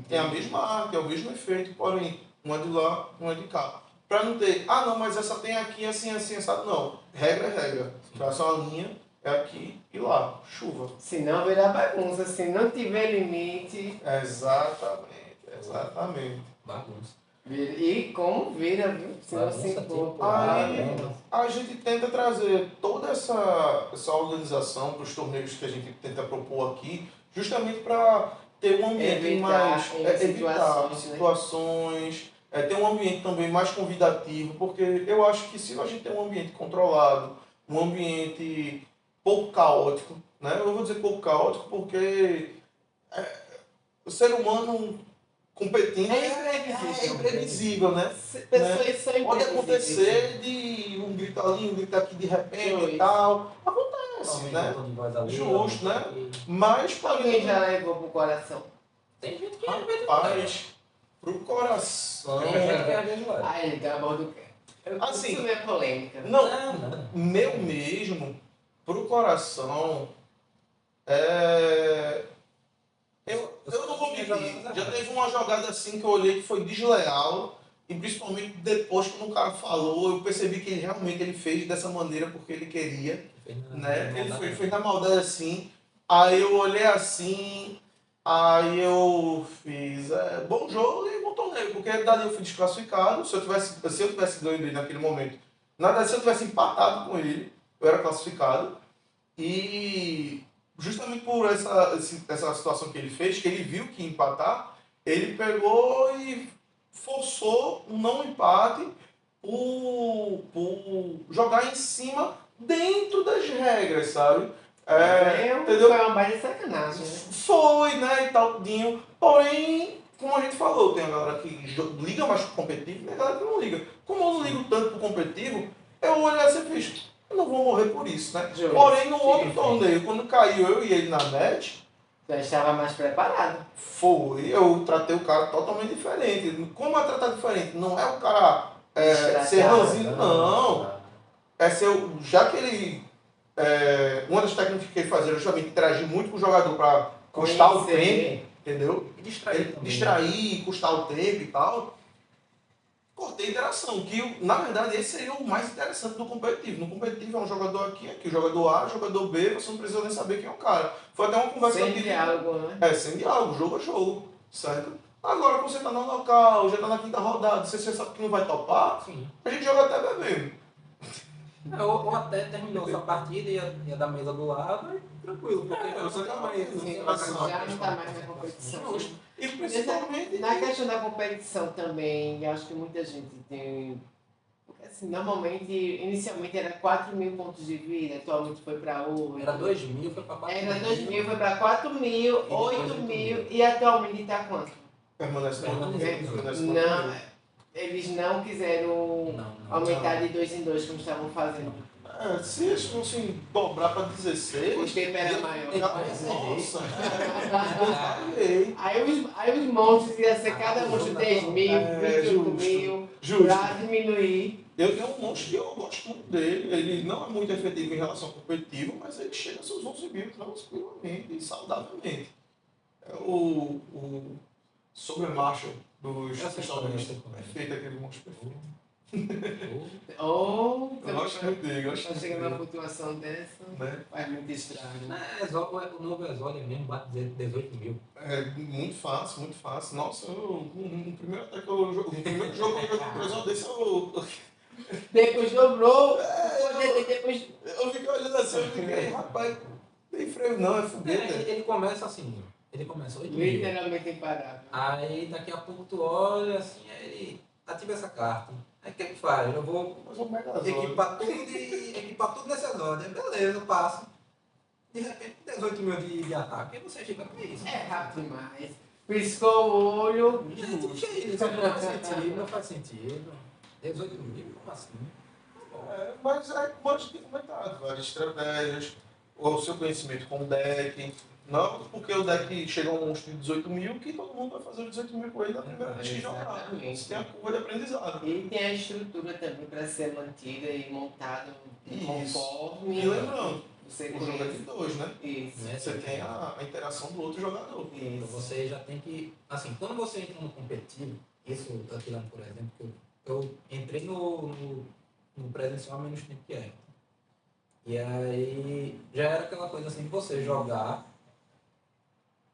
Tem a mesma arte, é o mesmo efeito, porém, uma de lá, uma de cá. Para não ter, não, mas essa tem aqui assim, assim, sabe? Não. Regra é regra. Traça uma linha, é aqui e lá. Chuva. Se não virar bagunça, se não tiver limite, Exatamente. Bagunça. e como vira, viu? Se não se Bagunça, impor. tipo, Aí a gente tenta trazer toda essa organização para os torneios que a gente tenta propor aqui, justamente para ter um ambiente Evitar mais. Evitar situações, né? situações, ter um ambiente também mais convidativo, porque eu acho que se a gente tem um ambiente controlado, um ambiente pouco caótico, né? Eu vou dizer pouco caótico porque o ser humano competindo é imprevisível, né? Pessoas são Pode imprevisíveis. acontecer de um grito ali, um grito aqui de repente Justo. e tal. Acontece, né? Justo, né? Mas Alguém já levou pro coração. Tem gente que rapaz, pro coração. Tem gente que às vezes vai. Ah, ele acabou do... Assim, Isso não é polêmica. Não, Não. meu mesmo, pro coração, eu não vou mentir. Já teve uma jogada assim que eu olhei que foi desleal. E principalmente depois, quando o cara falou, eu percebi que ele realmente fez dessa maneira porque ele queria. Né? Ele fez na maldade assim. Aí eu olhei assim Aí eu fiz bom jogo e bom torneio, porque dali eu fui desclassificado. Se eu tivesse ganho dele naquele momento, na verdade, se eu tivesse empatado com ele, eu era classificado. E justamente por essa situação que ele fez, que ele viu que ia empatar, ele pegou e forçou um não empate por jogar em cima dentro das regras, sabe? Entendeu? Foi uma baita sacanagem, né? Foi, né, e tal, tudinho. Porém, como a gente falou, tem a galera que liga mais pro competitivo e tem a galera que não liga. Como eu não ligo tanto pro competitivo, eu olhei assim e fiz, eu não vou morrer por isso, né? Justo. Porém, no Sim, outro sim. torneio, quando caiu eu e ele na net, Já estava mais preparado. eu tratei o cara totalmente diferente. Como é tratar diferente? Não é o cara Destratado, ser ranzinho, não. É ser, já que ele uma das técnicas que ele fazia era justamente interagir muito com o jogador para custar o tempo, entendeu? Distrair, custar o tempo e tal. Cortei a interação, que na verdade esse seria o mais interessante do competitivo. No competitivo é um jogador aqui, jogador A, jogador B, você não precisa nem saber quem é o cara. Foi até uma conversa Sem que eu tive. diálogo, né? Sem diálogo, jogo a jogo, certo? Agora, quando você tá no local, já tá na quinta rodada, você sabe que não vai topar, Sim. a gente joga até bebendo. Ou até terminou sua partida e ia da mesa do lado, e tranquilo, porque você também. Sim, Interação. já não está mais na competição. E principalmente. Na questão da competição também, eu acho que muita gente tem. Porque assim, normalmente, inicialmente era 4.000 pontos de vida, atualmente foi para 8. Era 2.000, foi para 4.000. Era 2.000, foi para 4.000, 8.000 e atualmente está quanto? Permanece Não, eles não quiseram Não. aumentar de 2 em 2 como estavam fazendo. Se eles fossem dobrar para 16, O tempo era maior. Nossa, Aí os monstros iam ser cada monstro 10.000, 28.000, justo. para diminuir. Eu tenho um monstro que eu gosto muito dele. Ele não é muito efetivo em relação ao competitivo, mas ele chega aos seus 11.000 tranquilamente e saudavelmente. É o Sobre Marshall dos pistolistas. Perfeito aquele monstro perfeito. Ou Eu gosto muito dele, gosto Tá muito chegando dele. numa flutuação dessa, Né? faz muito estrago. O novo Exódia mesmo bate 18.000. Muito fácil, muito fácil. Nossa, no primeiro ataque no primeiro jogo que eu joguei com o Exódio desse, Depois dobrou, depois. eu fiquei olhando assim, eu fiquei, rapaz, tem freio não, é foguete. Ele começa assim, ele começa 8.000. Literalmente imparável. Aí daqui a pouco tu olha assim, aí ele ativa essa carta. Aí o que ele faz? Eu vou equipar tudo nesse Exódia. Beleza, passa. De repente 18.000 de ataque. E você fica com isso. É rápido demais. Piscou o olho. Gente, que é isso? Não faz sentido, não faz sentido. 18.000, como assim? Mas é como eu tinha comentado, várias estratégias, o seu conhecimento com o deck. Não porque o deck chega a um monstro de 18.000 que todo mundo vai fazer os 18.000 com ele na primeira vez que jogar. Exatamente. Isso tem a curva de aprendizado. E tem a estrutura também para ser mantida e montada conforme. E lembrando, você o jogo é de dois, né? Isso. Você tem a interação do outro jogador. Então você já tem que. Assim, quando você entra no competitivo, isso eu tô tirando por exemplo, que eu entrei no presencial há menos tempo que é. E aí já era aquela coisa assim de você jogar.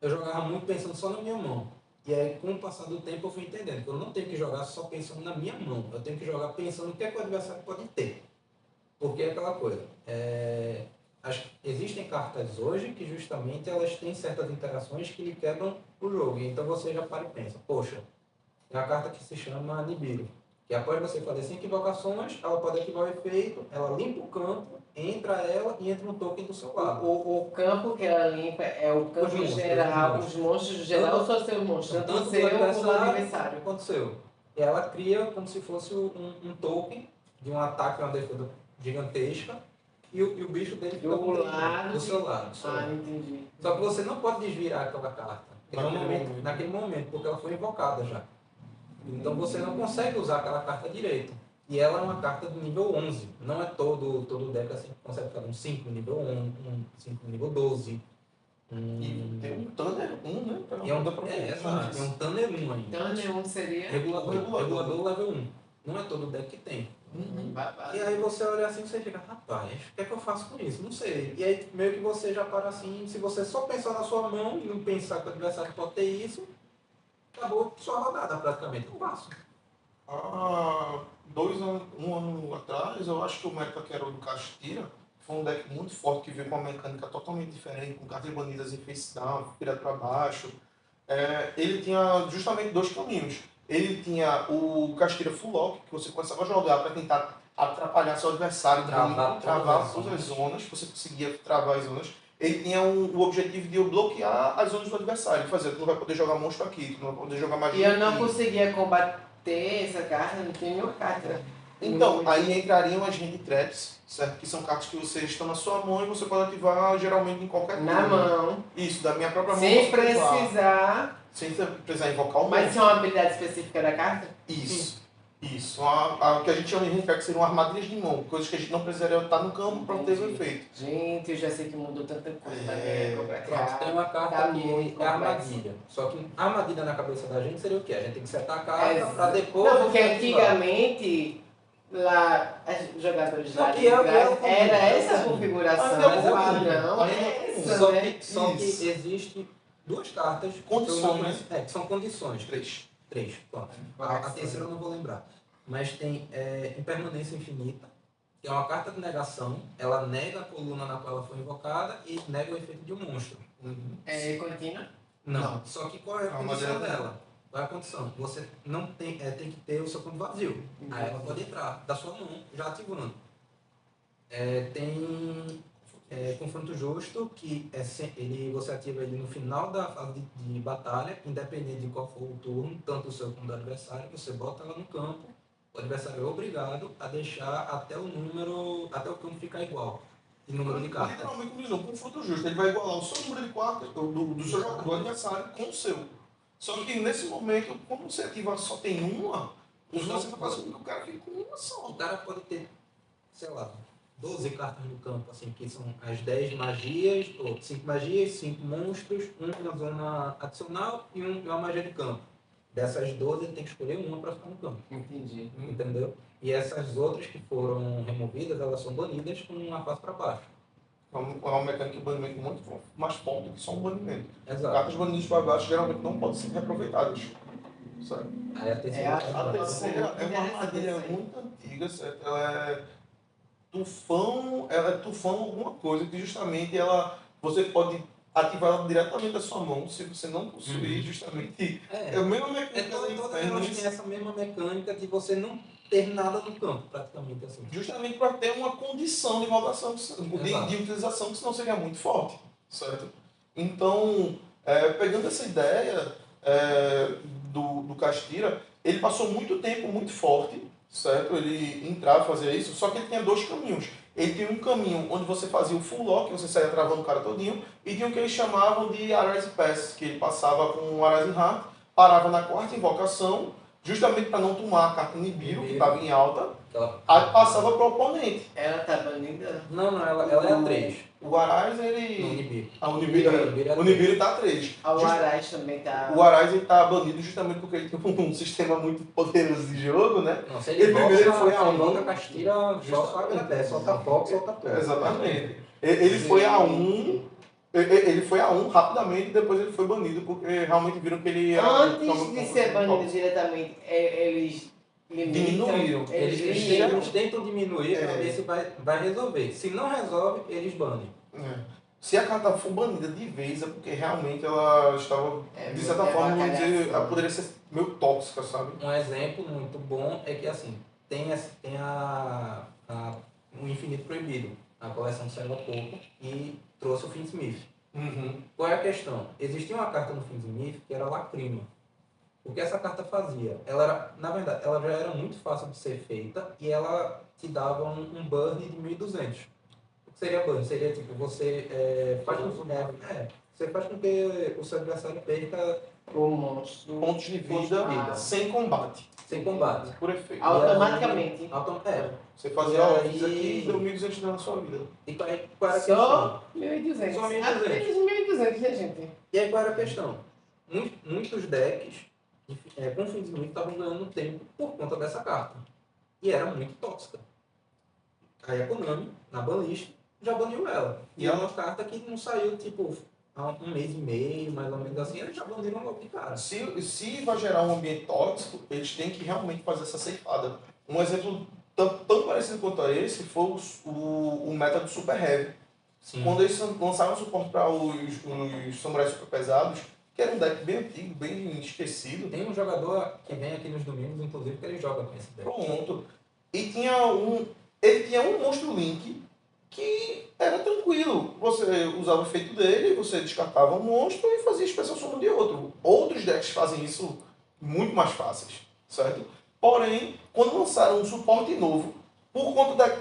Eu jogava muito pensando só na minha mão. E aí, com o passar do tempo, eu fui entendendo que eu não tenho que jogar só pensando na minha mão. Eu tenho que jogar pensando no que é que o adversário pode ter. Porque é aquela coisa. Existem cartas hoje que justamente elas têm certas interações que lhe quebram o jogo. E então você já para e pensa, poxa, tem uma carta que se chama Nibiru. Que após você fazer 5 invocações, ela pode ativar o efeito, ela limpa o campo, entra ela e entra um token do seu lado. O campo que ela limpa é o campo geral, os monstros geral, ou só seu monstro, tanto o seu como o adversário. Quanto o seu. E ela cria como se fosse um token de um ataque, uma defesa gigantesca, e o bicho dele fica do seu lado. Entendi. Só que você não pode desvirar aquela carta naquele momento, porque ela foi invocada já. Então você não consegue usar aquela carta direito. E ela é uma carta do nível 11. Não é todo deck assim que consegue fazer um 5 no nível 1, um 5 no nível 12. E tem um Tanner 1, né? E um Tanner 1 ainda. Tanner 1 seria? Regulador level 1. Não é todo deck que tem. Babado. E aí você olha assim e você fica, rapaz, o que é que eu faço com isso? Não sei. E aí meio que você já para assim, se você só pensar na sua mão e não pensar que o adversário pode ter isso, acabou sua rodada praticamente. Eu passo. Há um ano atrás, eu acho que o Mecha que era o do Castira foi um deck muito forte que veio com uma mecânica totalmente diferente, com cartas banidas em face down, virado para baixo. Ele tinha justamente dois caminhos. Ele tinha o Castira Full Lock, que você começava a jogar para tentar atrapalhar seu adversário, travar todas as zonas, você conseguia travar as zonas. Ele tinha o objetivo de bloquear as zonas do adversário, fazer, tu não vai poder jogar monstro aqui, tu não vai poder jogar magia E eu não aqui. conseguia combater essa carta, não tinha nenhuma carta. Então, aí entrariam as hand traps, certo? Que são cartas que vocês estão na sua mão e você pode ativar geralmente em qualquer Na turno. mão, Isso, da minha própria mão. sem eu posso ativar. precisar. Sem precisar invocar o Mas monstro. isso é uma habilidade específica da carta? Isso. Isso. O que a gente chama de hand trap seriam armadilhas de mão, coisas que a gente não precisaria estar no campo para ter o Entendi. efeito. Gente, eu já sei que mudou tanta coisa na minha Tem época. uma carta Tá que muito é complexo. armadilha. Só que a armadilha na cabeça da gente seria o quê? A gente tem que setar a carta Exa- pra depois. Não, porque ativar. antigamente, lá, os jogadores Não, lá que de é o trás, comum, era é essa comum. configuração, Ainda é o comum. padrão Ainda é é comum. essa, Só né? que existe duas cartas Condições, que são condições. Três, pronto. A terceira eu não vou lembrar. Mas tem Impermanência Infinita, que é uma carta de negação. Ela nega a coluna na qual ela foi invocada e nega o efeito de um monstro. É contínua? Não. Só que qual é a É uma condição madeira dela? Qual é a condição? Você não tem, tem que ter o seu campo vazio. Aí ela pode entrar da sua mão, já ativando. Tem Confronto Justo, que você ativa ele no final da fase de batalha, independente de qual for o turno, tanto o seu como do adversário, você bota ela no campo, o adversário é obrigado a deixar até o campo ficar igual, de número de cartas. Literalmente, como diz, um confronto justo. Ele vai igualar o seu número de cartas do seu jogador, do adversário com o seu. Só que nesse momento, como você ativa só tem uma, Então, você vai fazer com que o cara fique com uma só. O cara pode ter, sei lá, 12 cartas no campo, assim, que são as 10 magias, ou 5 magias, 5 monstros, uma zona adicional e uma magia de campo. Dessas 12 ele tem que escolher uma para ficar no campo. Entendi. Entendeu? E essas outras que foram removidas, elas são banidas com uma face para baixo. É uma mecânica de banimento muito mais forte do que só um banimento. Exato. Cartas banidas para baixo geralmente não podem ser reaproveitadas. Certo? Aí a terceira A terceira é uma armadilha muito antiga, certo? Ela é tufão alguma coisa que justamente você pode ativar ela diretamente da sua mão se você não possuir justamente a mesma mecânica Então, do todas inferno. elas têm essa mesma mecânica de você não ter nada no campo, praticamente assim. Justamente para ter uma condição de invocação, Exato. de utilização, que senão seria muito forte, certo? Então, pegando essa ideia do Castira, ele passou muito tempo muito forte, certo? Ele entrava e fazia isso, só que ele tinha dois caminhos. Ele tinha um caminho onde você fazia o full lock, você saía travando o cara todinho, e tinha o que eles chamavam de Arise Pass, que ele passava com o Arise Heart, parava na quarta invocação, justamente para não tomar a carta Nibiru, que estava em alta, aí passava para o oponente. Ela tá banida? Não, ela é a 3. O Arise, ele... No Nibiru. O Nibiru tá a 3. O Arais também tá... O Arise está banido justamente porque ele tem um sistema muito poderoso de jogo, né? Não, se Ele primeiro foi a 1. volta, Castira, só agradece, solta foco, solta tudo. Exatamente. Ele foi a 1. Ele foi a 1 rapidamente e depois ele foi banido porque realmente viram que ele era... Antes de ser banido diretamente, eles limitam... Diminuíram. Eles tentam diminuir para ver se vai resolver. Se não resolve, eles banem. Se a carta for banida de vez, é porque realmente ela estava, de certa forma, vamos dizer, ela poderia ser meio tóxica, sabe? Um exemplo muito bom é que, assim, tem o Infinito Proibido. A coleção saiu há pouco e trouxe o Fiendsmith. Qual é a questão? Existia uma carta no Fiendsmith que era Lacrima. O que essa carta fazia? Na verdade, ela já era muito fácil de ser feita e ela te dava um burn de 1200. O que seria burn? Seria tipo, você faz com que o seu adversário perca Pontos de vida sem combate. sem combate. Por efeito. Automaticamente. Você fazia isso aqui e deu 1.200 na sua vida. E qual era a questão? Só 1.200. Só 1.200. Apenas 1.200, né, gente? E aí qual era a questão? Muitos decks com Fiendsmith estavam ganhando tempo por conta dessa carta. e era muito tóxica. Aí a Konami, na banlist, já baniu ela. E é uma carta que não saiu, tipo, há um mês e meio, mais ou menos assim, eles já baniram logo de cara. Se vai gerar um ambiente tóxico, eles têm que realmente fazer essa ceifada. Um exemplo tão parecido quanto a esse foi o meta do Super Heavy. Sim. Quando eles lançaram suporte para os samurais super pesados, que era um deck bem antigo, bem esquecido. Tem um jogador que vem aqui nos domingos, inclusive, que ele joga com esse deck. Pronto. E ele tinha um monstro Link que era tranquilo. Você usava o efeito dele, você descartava um monstro e fazia especial summon de outro. Outros decks fazem isso muito mais fáceis, certo? Porém, quando lançaram um suporte novo, por conta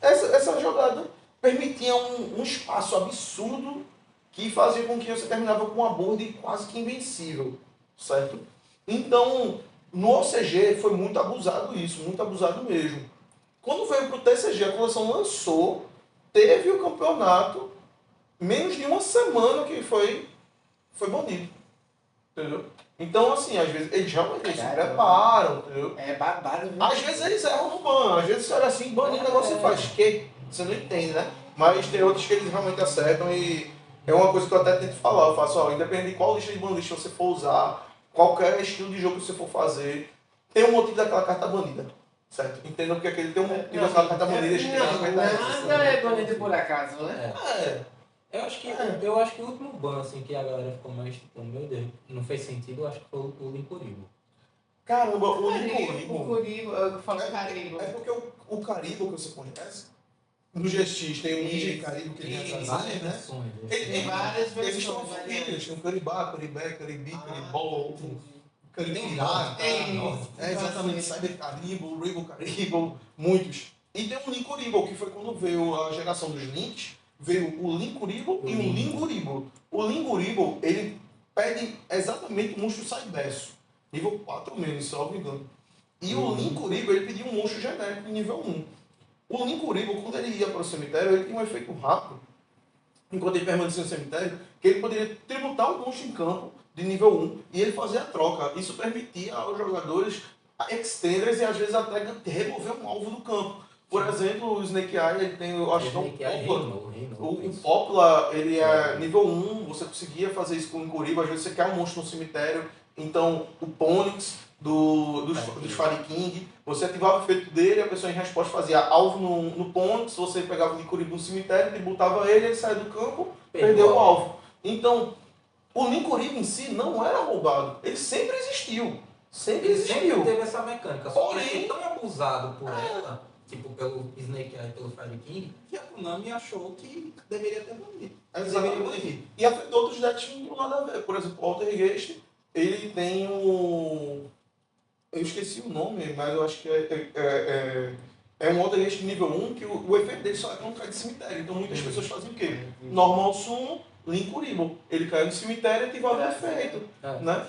essa jogada permitia um espaço absurdo que fazia com que você terminava com uma board quase que invencível, certo? Então, no OCG foi muito abusado isso, muito abusado mesmo. Quando veio para o TCG, a coleção lançou, teve o campeonato, menos de uma semana que foi banido, entendeu? Então, assim, às vezes eles realmente se preparam, entendeu? É babado, viu? Às vezes eles erram no ban, às vezes olha assim, banir o negócio e faz que você não entende, né? Mas tem outros que eles realmente acertam e é uma coisa que eu até tento falar. Eu faço, ó, independente de qual lista de banlist você for usar, qualquer estilo de jogo que você for fazer, tem um motivo daquela carta banida, certo? Entenda porque aquele tem um motivo daquela carta banida e a gente tem que respeitar isso. Nada é banido por acaso, né? Eu acho que o último ban assim, que a galera ficou mais tipo, meu Deus, não fez sentido, eu acho que foi o Linkuribo. Caramba, o Linkuribo, eu falo Caribo. É porque o Caribo que você conhece, no GX tem o DJ Caribo que tem essas áreas, né? Tem várias versões. Eles estão famílias, tem o Caribá, Caribé, Caribi, Caribol, Caribá, exatamente, Cyber Caribo, Rainbow Caribo, muitos. E tem o Linkuribo, que foi quando veio a geração dos links, veio o Linkuribo e o Linguribo. O Linguribo, ele pede exatamente o monstro Cyberso, nível 4 menos, se eu não me engano. E o Linkuribo, ele pediu um monstro genérico nível 1. O Linkuribo, quando ele ia para o cemitério, ele tinha um efeito rápido, enquanto ele permanecia no cemitério, que ele poderia tributar um monstro em campo de nível 1 e ele fazia a troca. Isso permitia aos jogadores extenders e às vezes até remover um alvo do campo. Por exemplo, o Snake Eye, ele tem, eu acho que o Poplar, ele é nível 1, você conseguia fazer isso com o Linkuribo, às vezes você quer um monstro no cemitério, então o Ponyx dos Fire King, você ativava o efeito dele, a pessoa em resposta fazia alvo no Ponyx, você pegava o Linkuribo no cemitério, tributava ele saía do campo, perdeu o alvo. Então, o Linkuribo em si não era roubado, ele sempre existiu. Sempre teve essa mecânica, só que foi tão abusado por ela, tipo pelo Snake Eye e pelo Fire King, que a Konami achou que deveria ter banido. E afetou outros decks não tem nada a ver. Por exemplo, o Altergeist, ele tem eu esqueci o nome, mas eu acho que é um Altergeist nível 1 que o efeito dele só é quando cai de cemitério. Então muitas pessoas fazem o quê? Normal Summon, Linkuribo. Ele caiu no cemitério e ativava o efeito. Né?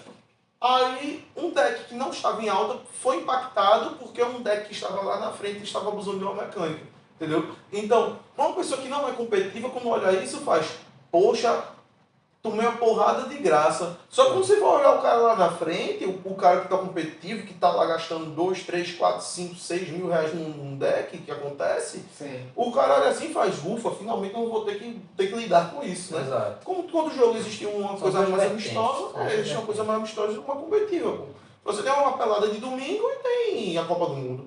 Aí, um deck que não estava em alta foi impactado porque um deck que estava lá na frente estava abusando de uma mecânica, entendeu? Então, uma pessoa que não é competitiva, quando olha isso, faz, poxa, tomei uma porrada de graça. Só que quando você vai olhar o cara lá na frente, o cara que está competitivo, que está lá gastando 2, 3, 4, 5, 6 mil reais num deck, que acontece, o cara olha assim e faz, ufa, finalmente eu não vou ter que lidar com isso, né? Exato. Como quando o jogo existia uma coisa mais amistosa, existe uma coisa mais amistosa e uma competitiva. Você tem uma pelada de domingo e tem a Copa do Mundo,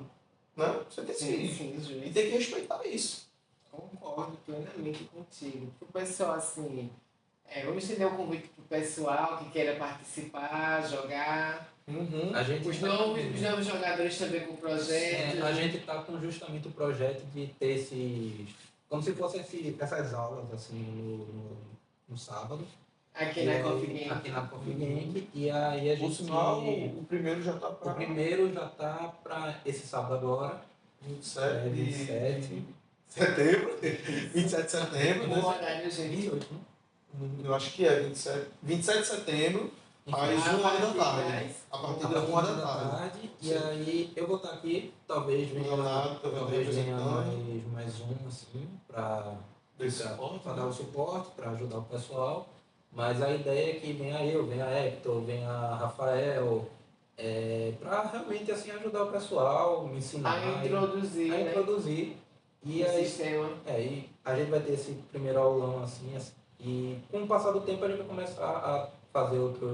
né? Você tem e tem que respeitar isso. Concordo plenamente contigo. O pessoal, assim, vamos estender o convite para o pessoal que queira participar, jogar. A gente os novos jogadores também com o projeto. A gente está com justamente o projeto de ter esses, como se fossem essas aulas assim no sábado. Aqui na Coffee Gang. E aí a gente. Por sinal, o primeiro já está para. O primeiro já está para esse sábado agora. 27 de setembro. 27 de setembro, né? Horário, gente. 28, né? Eu acho que é 27 de setembro, às 1 hora da tarde. A partir da 1 hora da tarde. E aí eu vou estar aqui, talvez venha mais um, assim, para dar o suporte, para ajudar o pessoal. Mas a ideia é que venha eu, venha Hector, venha Rafael, para realmente assim ajudar o pessoal, me ensinar A introduzir, a né, introduzir. E o aí, sistema. e a gente vai ter esse primeiro aulão assim, e com o passar do tempo a gente vai começar a fazer outros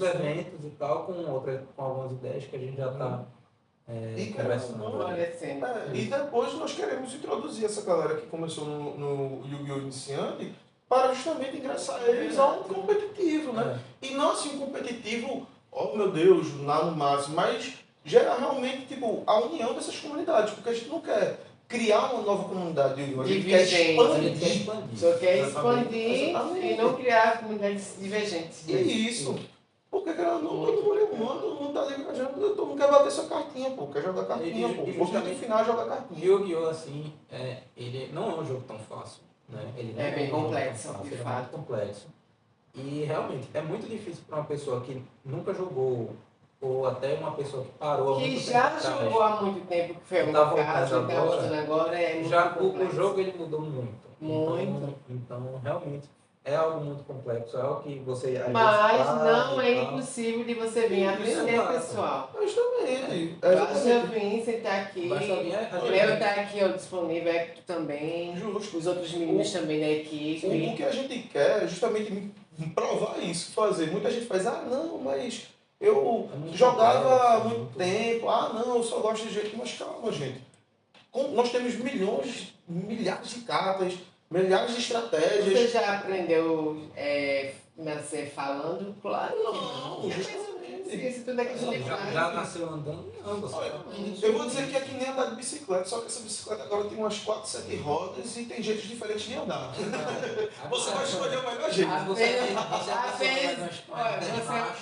eventos e tal, com algumas ideias que a gente já está E, conversando. Florescendo. E depois nós queremos introduzir essa galera que começou no Yu-Gi-Oh! Iniciante para justamente ingressar eles a um competitivo, né? E não assim um competitivo, oh meu Deus, lá no máximo, mas gerar realmente tipo, a união dessas comunidades, porque a gente não quer criar uma nova comunidade de Yu-Gi-Oh! A gente quer expandir. Só quer Exatamente. expandir Exatamente. e não criar comunidades divergentes. E isso. Porque cara, não, todo mundo tá ali viajando, todo mundo quer bater sua cartinha, pô, quer jogar cartinha, pô. O objetivo final é jogar cartinha. Yu-Gi-Oh! Assim, ele não é um jogo tão fácil, né? Ele não É bem um jogo complexo, tão fácil, de ele é fato. muito complexo. E realmente é muito difícil para uma pessoa que nunca jogou, ou até uma pessoa que parou há Que muito já tempo atrás, jogou há muito tempo, que foi o Tá meu voltando caso, que tá agora, voltando agora, é muito já o complexo. jogo ele mudou muito. Muito. Então, realmente é algo muito complexo, é algo que você às Mas vezes não para é e tal. impossível de você vir aprender, exato. pessoal. Justamente. Basta vir, sentar aqui. Basta vir, O Léo tá aqui ó, disponível, Hector também. Justo. Os outros meninos também da O equipe. que a gente quer é justamente provar isso, fazer. Muita gente faz, ah não, mas eu jogava há muito tempo, ah não, eu só gosto de jeito, mas calma, gente. Nós temos milhares de cartas, milhares de estratégias. Você já aprendeu nascer falando? Claro que Não, justamente. Isso tudo é questão de Já prática. nasceu andando? Não, você Olha, eu vou dizer que é que nem andar de bicicleta, só que essa bicicleta agora tem umas 4, 7 rodas e tem jeitos diferentes de andar. Você vai escolher o melhor jeito.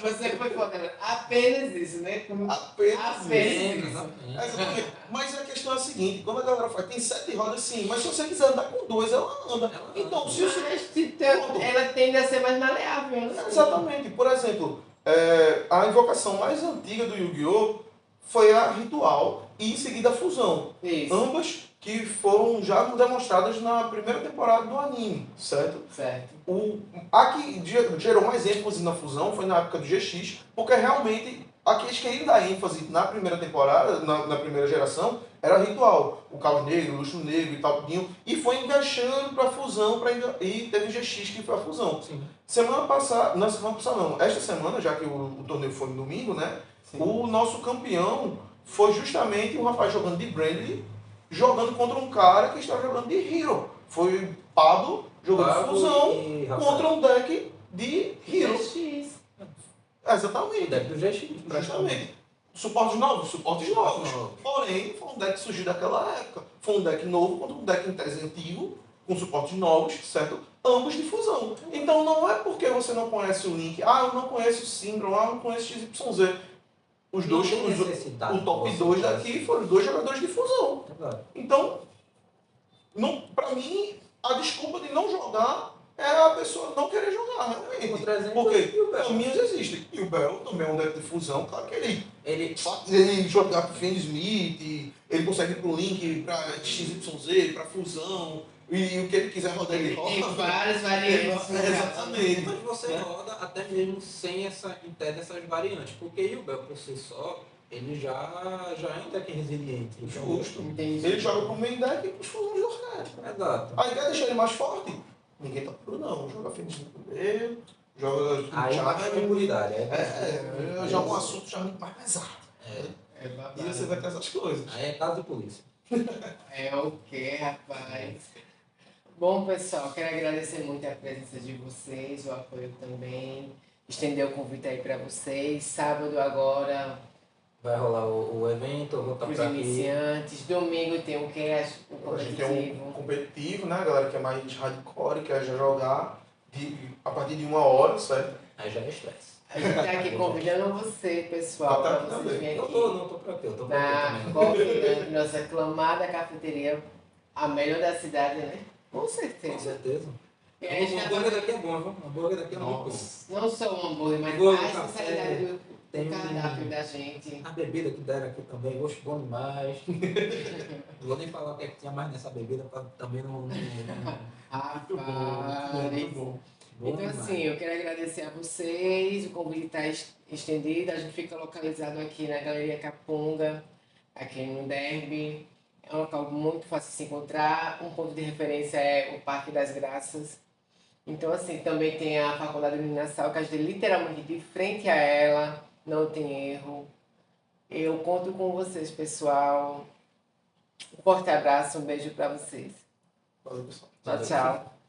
Você foi foda. Apenas isso, né? Apenas isso. Isso. Exatamente. Mas a questão é a seguinte, quando a galera fala, tem 7 rodas sim, mas se você quiser andar com 2, ela anda. Então, se o Ela tende a ser mais maleável. Né? Exatamente. Por exemplo, a invocação mais antiga do Yu-Gi-Oh! Foi a ritual e em seguida a fusão. Isso. Ambas que foram já demonstradas na primeira temporada do anime, certo? Certo. A que gerou mais ênfase na fusão foi na época do GX, porque realmente a que eles queriam dar ênfase na primeira temporada, na primeira geração, era ritual. O Caos Negro, o Luxo Negro e tal, e foi encaixando para a fusão, e teve o GX que foi a fusão. Sim. Semana passada não, esta semana, já que o torneio foi no domingo, né? Sim. O nosso campeão foi justamente um rapaz jogando de Brandley, jogando contra um cara que estava jogando de Hero. Foi Pablo jogando de fusão contra um deck de Hero. GX. Exatamente. O deck do GX. Justamente. Suportes novos. Porém, foi um deck que surgiu daquela época. Foi um deck novo contra um deck em tese antigo, com suportes novos, certo? Ambos de fusão. Então não é porque você não conhece o Link, eu não conheço o Syndrome, eu não conheço XYZ. Os dois, o top 2 daqui foram 2 jogadores de fusão. Então, pra mim, a desculpa de não jogar é a pessoa não querer jogar, realmente. Porque caminhos existem. E o Bell também é um deck de fusão, claro que ele jogar com Finn Smith, ele consegue ir pro Link, pra XYZ, pra fusão. E o que ele quiser rodar, ele roda. Tem várias variantes. Exatamente. Mas você roda até mesmo sem essas variantes, porque o Yubel por si só, ele já é um deck resiliente. Então, Justo. Entendi. Ele joga pro main deck e pros fusões do arquétipo. Exato. Aí quer deixar ele mais forte? Ninguém tá por não. Joga Fênix no primeiro, joga Aí baixa a imunidade. joga um assunto já muito mais pesado. É babado. E você vai ter essas coisas. Aí é caso de polícia. É o que, rapaz? Bom, pessoal, quero agradecer muito a presença de vocês, o apoio também. Estender o convite aí para vocês. Sábado agora, Vai rolar o evento, eu vou estar para os por aqui. iniciantes. Domingo tem o cast, o A gente tem um competitivo. competitivo, né? A galera que é mais hardcore, quer já jogar a partir de 1 hora, certo? Aí já é estresse. A gente tá aqui convidando você, pessoal, Tá para aqui vocês também. virem Eu aqui não tô por aqui, eu tô por aqui na também. nossa aclamada cafeteria, a melhor da cidade, né? Com Com certeza. certeza. E O a gente hambúrguer daqui é bom, viu? O hambúrguer daqui é muito bom. não só o hambúrguer, mas Hambúrguer, a especialidade do tem cardápio da gente. a bebida que deram aqui também, gosto bom demais. Não vou nem falar o que é que tinha mais nessa bebida, pra também não... Rapaz, Muito bom. Bom Então, demais. assim, eu quero agradecer a vocês, o convite está estendido, a gente fica localizado aqui na Galeria Capunga, aqui no Derby. É um local muito fácil de se encontrar, um ponto de referência é o Parque das Graças. Então, assim, também tem a Faculdade de Iluminação, que a gente literalmente de frente a ela, não tem erro. Eu conto com vocês, pessoal. Um forte abraço, um beijo para vocês. Valeu, pessoal. Tchau, tchau.